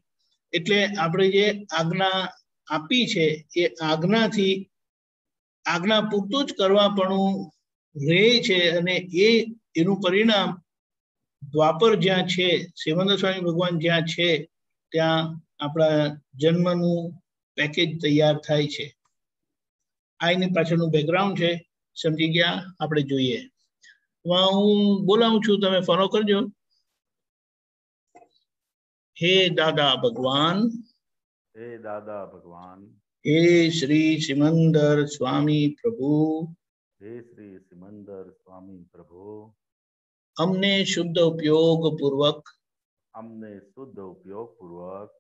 એટલે આપણે જે આજ્ઞા આપી છે એ આજ્ઞાથી આજ્ઞા પૂરતું જ કરવાપણું રહે છે. અને એનું પરિણામ દ્વાપર જ્યાં છે, સેવાનંદ સ્વામી ભગવાન જ્યાં છે, ત્યાં આપણા જન્મનું પેકેજ તૈયાર થાય છે. આ એની પાછળનું બેકગ્રાઉન્ડ છે. સમજી ગયા? આપણે જોઈએ. હું બોલાવું છું, તમે ફોલો કરજો. હે દાદા ભગવાન, હે દાદા ભગવાન, હે શ્રી સિમંદર સ્વામી પ્રભુ, હે શ્રી સિમંદર સ્વામી પ્રભુ, અમને શુદ્ધ ઉપયોગ પૂર્વક, અમને શુદ્ધ ઉપયોગ પૂર્વક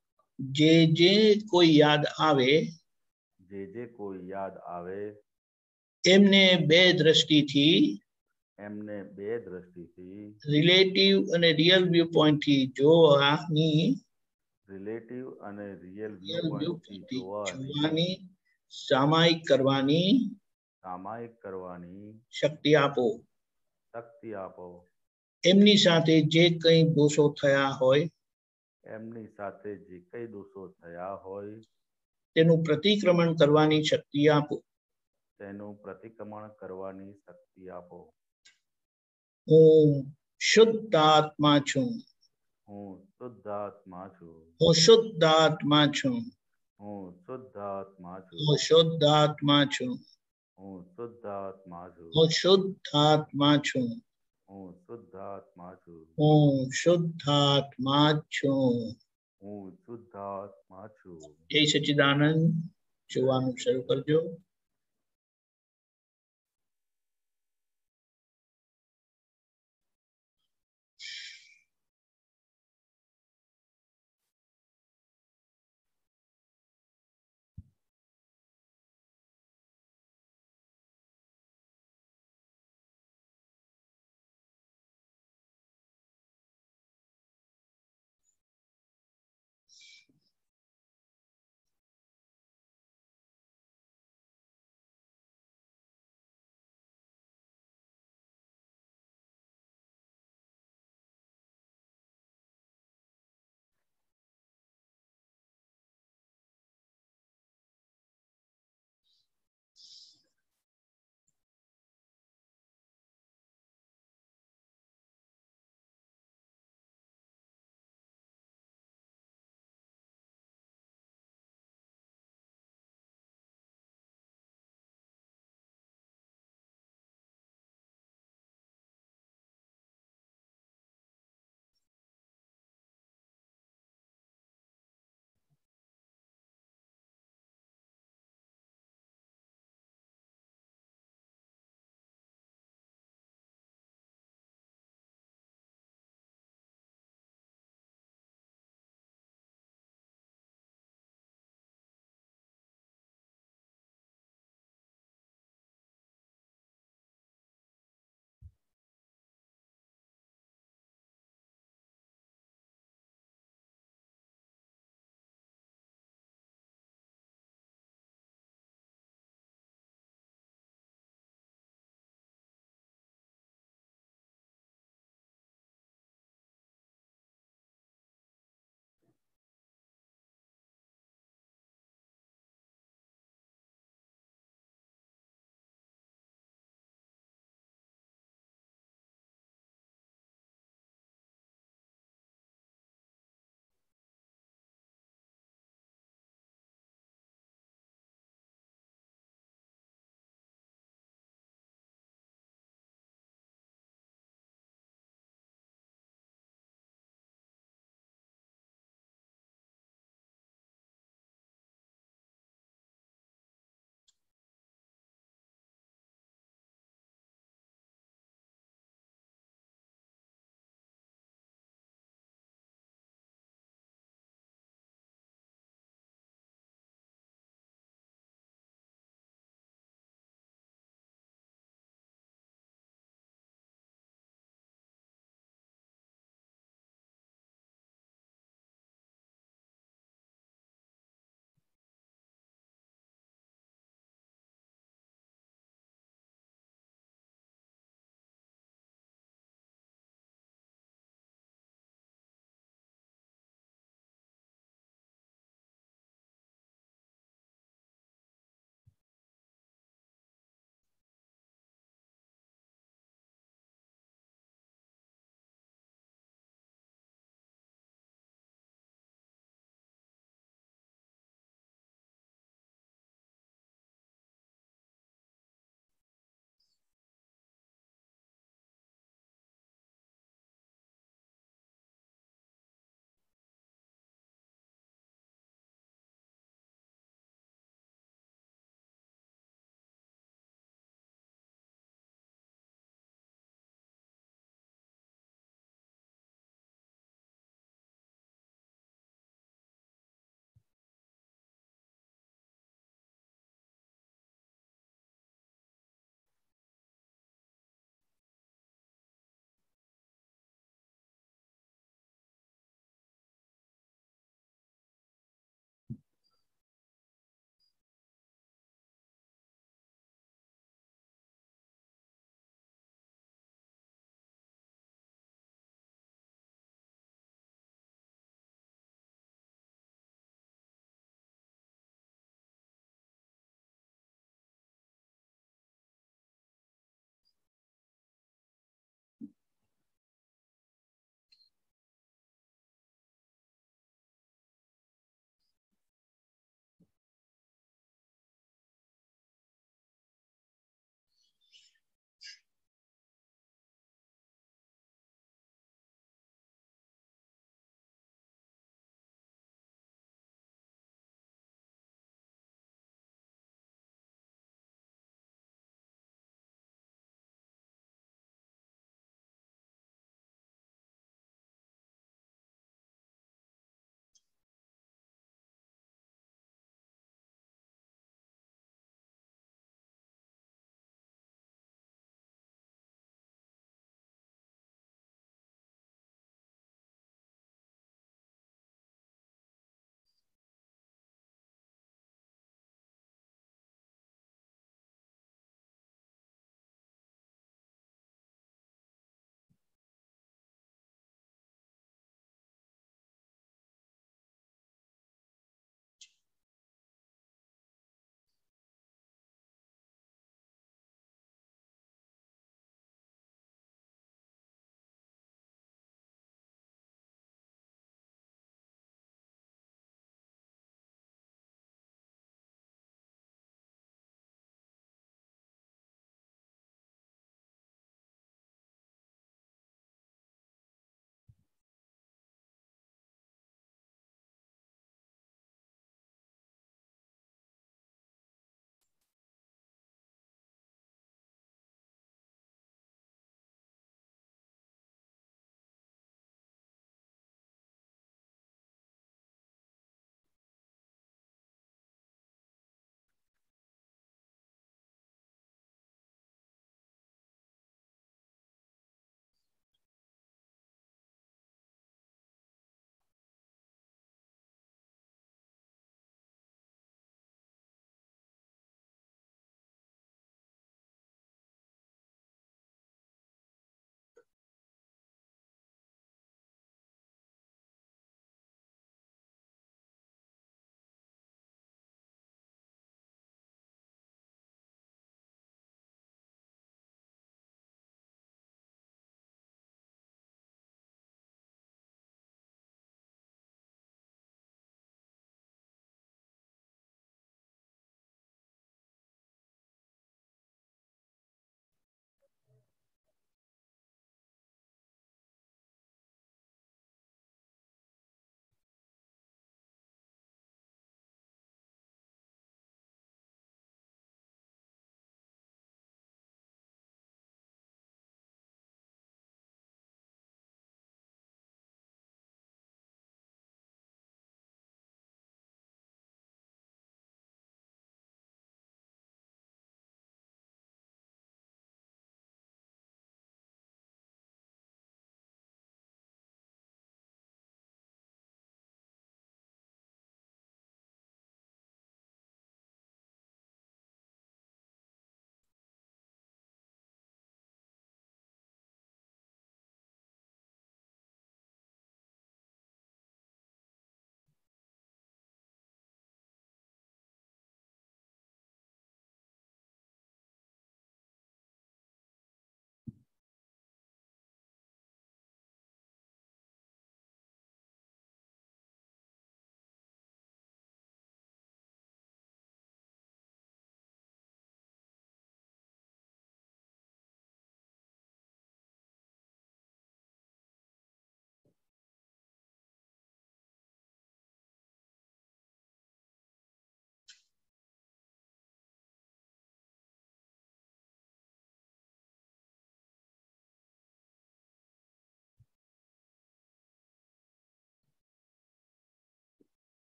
જે કોઈ યાદ આવે, જે કોઈ યાદ આવે એમને બે દ્રષ્ટિથી, એમને બે દ્રષ્ટિથી, રિલેટિવ અને રિયલ વ્યૂ પોઈન્ટથી જોવાની, રિલેટિવ અને રિયલ વ્યૂ પોઈન્ટથી જોવાની, સામાયિક કરવાની શક્તિ આપો. એમની સાથે જે કંઈ દોષો થયા હોય, તેનું પ્રતિક્રમણ કરવાની શક્તિ આપો. હું શુદ્ધ આત્મા છું. હું શુદ્ધ આત્મા છું. હું શુદ્ધ આત્મા છું. હું શુદ્ધ આત્મા છું. હું શુદ્ધ આત્મા છું. હું શુદ્ધ આત્મા છું. હું શુદ્ધ આત્મા છું. હું શુદ્ધ આત્મા છું. હું શુદ્ધ આત્મા છું. હું શુદ્ધ આત્મા છું. જય સચ્ચિદાનંદ. જોવાનું શરૂ કરજો.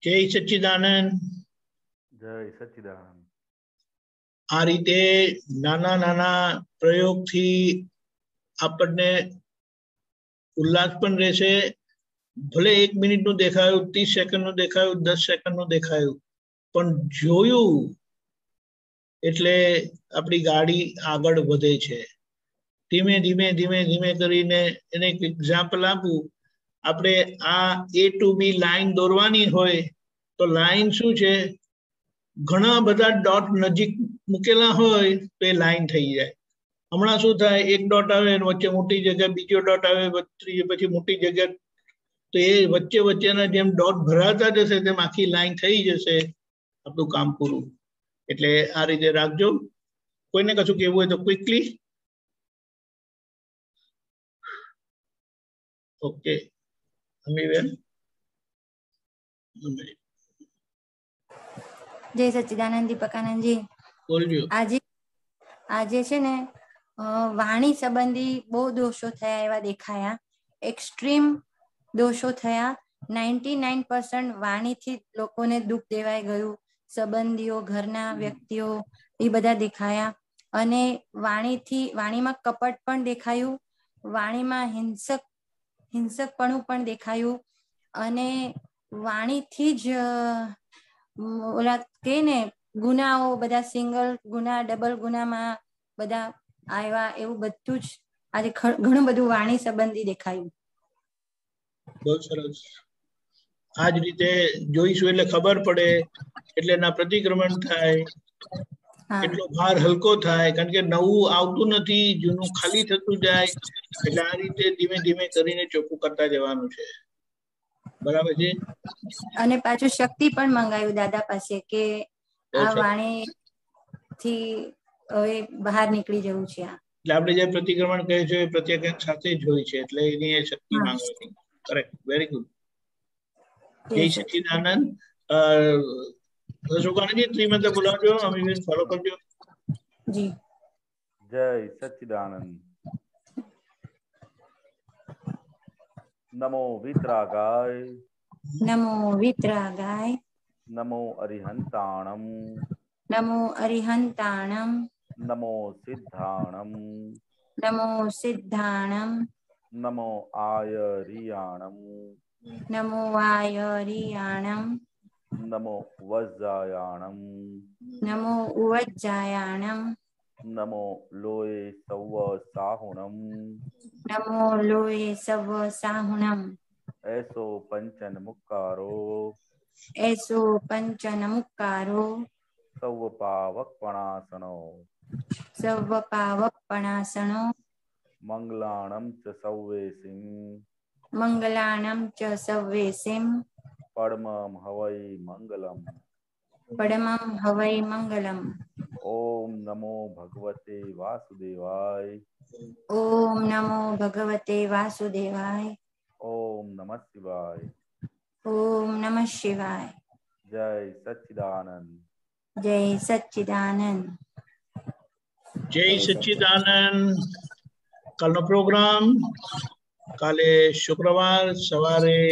જય સચ્ચિદાનંદ. જય સચ્ચિદાનંદ. આ રીતે નાના નાના પ્રયોગથી આપણને ઉલ્લાસ પણ રહેશે. ભલે 1 મિનિટનું દેખાયું, 30 સેકન્ડનું દેખાયું, 10 સેકન્ડનું દેખાયું, પણ જોયું એટલે આપણી ગાડી આગળ વધે છે. ધીમે ધીમે ધીમે ધીમે કરીને એને એક એક્ઝામ્પલ આપું. આપણે આ A to B લાઈન દોરવાની હોય તો લાઈન શું છે, ઘણા બધા ડોટ નજીક મૂકેલા હોય તો એ લાઈન થઈ જાય. હમણાં શું થાય, એક ડોટ આવે વચ્ચે મોટી જગ્યા, બીજો ડોટ આવે પછી મોટી જગ્યા, તો એ વચ્ચે વચ્ચેના જેમ ડોટ ભરાતા જશે તેમ આખી લાઈન થઈ જશે, આપણું કામ પૂરું. એટલે આ રીતે રાખજો. કોઈને કશું કહેવું હોય તો ક્વિકલી. ઓકે અમીબેન. જય સચ્ચિદાનંદ દીપકાનંદજી. બોલજો. આજે છે ને વાણી સંબંધી બહુ દોષો થયા એવા દેખાયા. એક્સ્ટ્રીમ દોષો થયા. 99% વાણીથી લોકોને દુઃખ દેવાઈ ગયું. સંબંધીઓ, ઘરના વ્યક્તિઓ એ બધા દેખાયા. અને વાણીમાં કપટ પણ દેખાયું. વાણીમાં હિંસકપણું પણ દેખાયું. અને વાણીથી જ ઓલા કે ને ગુનાઓ બધા સિંગલ ગુના, ડબલ ગુનામાં બધા આવ્યા. એવું બધું જ આજે ઘણું બધું વાણી સંબંધી દેખાયું. બહુ સરસ. આ જ રીતે જોઈશું એટલે ખબર પડે, એટલે એના પ્રતિક્રમણ થાય, એટલો ભાર હલકો થાય. કારણ કે નવું આવતું નથી, જૂનું ખાલી થતું જાય. એટલે આ રીતે ધીમે ધીમે કરીને ચોખ્ખું કરતા જવાનું છે. બરાબર છે. અને પાછું શક્તિ પણ મંગાવ્યું દાદા પાસે કે આ વાણી થી હવે બહાર નીકળી જવું છે. એટલે આપણે જે પ્રતિક્રમણ કહે છે એ પ્રત્યાખ્યાન સાથે જ હોય છે, એટલે એની એ શક્તિ માંગવાની. Correct, very good. જય સચ્ચિદાનંદ. સુકાનજી શ્રીમંત બોલાવજો, અમીબેન ફોલો કરજો. જી. જય સચ્ચિદાનંદ. નમો વિતરાગાય. નમો વિતરાગાય. નમો અરિહંતાણમ. નમો અરિહંતાણમ. નમો સિદ્ધાણમ. નમો સિદ્ધાણમ. નમો આયરિયાણમ. નમો આયરિયાણમ. નમો વજ્જાયાણમ. નમો ઉવજ્જાયાણમ. નમો લોય સવ સાહુણમ. નમો લોય સવ સાહુણમ. એસો પંચન મુક્કારો. એસો પંચન મુક્કારો. સવ પાવકપણાસનો. સવ પાવકપણાસનો. મંગલાણમ ચ સૌવેસિં. મંગલાણમ ચ સૌવેસિં. પડમમ હવૈ મંગલમ. પડમમ હવૈ મંગલમ. ઓમ નમો ભગવતે વાસુદેવાય. ઓમ નમો ભગવતે વાસુદેવાય. ઓમ નમઃ શિવાય. ઓમ નમઃ શિવાય. જય સચ્ચિદાનંદ. જય સચ્ચિદાનંદ. જય સચ્ચિદાનંદ. કાલનો પ્રોગ્રામ કાલે શુક્રવાર સવારે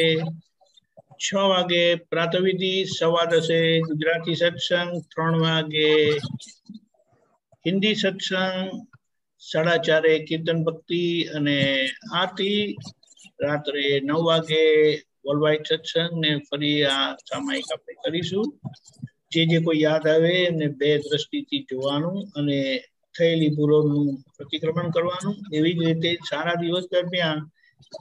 6 વાગે પ્રાતઃવિધિ, 10:15 ગુજરાતી સત્સંગ, 3 વાગે હિન્દી સત્સંગ, 4:30 કીર્તન ભક્તિ અને આરતી. રાત્રે 9 વાગે વર્લ્ડ સત્સંગ ને ફરી આ સામાયિક આપણે કરીશું. જે કોઈ યાદ આવે એમને 2 દ્રષ્ટિથી જોવાનું અને થયેલી ભૂલોનું પ્રતિક્રમણ કરવાનું. એવી જ રીતે સારા દિવસ દરમિયાન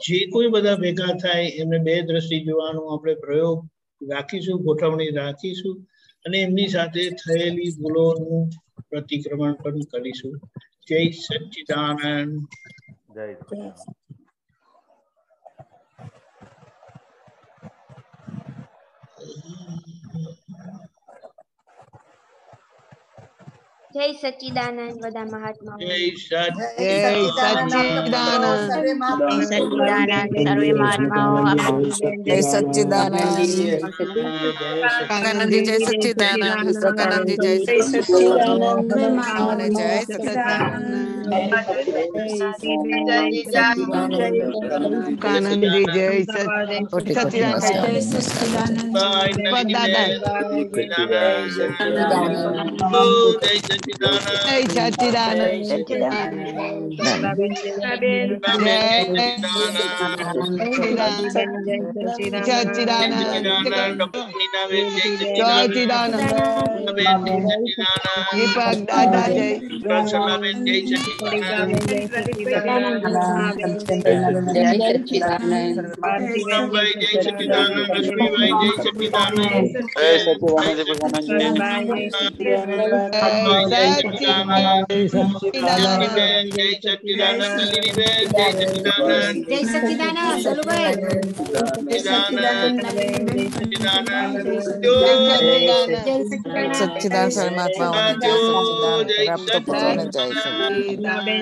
જે કોઈ બધા ભેગા થાય એમને 2 દ્રષ્ટિ જોવાનું આપણે પ્રયોગ રાખીશું, ગોઠવણી રાખીશું અને એમની સાથે થયેલી ભૂલોનું પ્રતિક્રમણ પણ કરીશું. જય સચ્ચિદાનંદ. જય જય સચ્ચિદાનંદ બધા મહાત્માઓ. જય સચ્ચિદાનંદ સર્વે મહાત્માઓ. જય સચ્ચિદાનંદ. કાકાનંદી જય સચ્ચિદાનંદ. કાકાનંદી જય સચ્ચિદાનંદ. જય સચ્ચિદાનંદ. कानन जी जय सच्चिदानंद दीपक दादा जय सच्चिदानंद परमात्मा जय सच्चिदानंद प्राप्त पुत्र जय सच्चिदानंद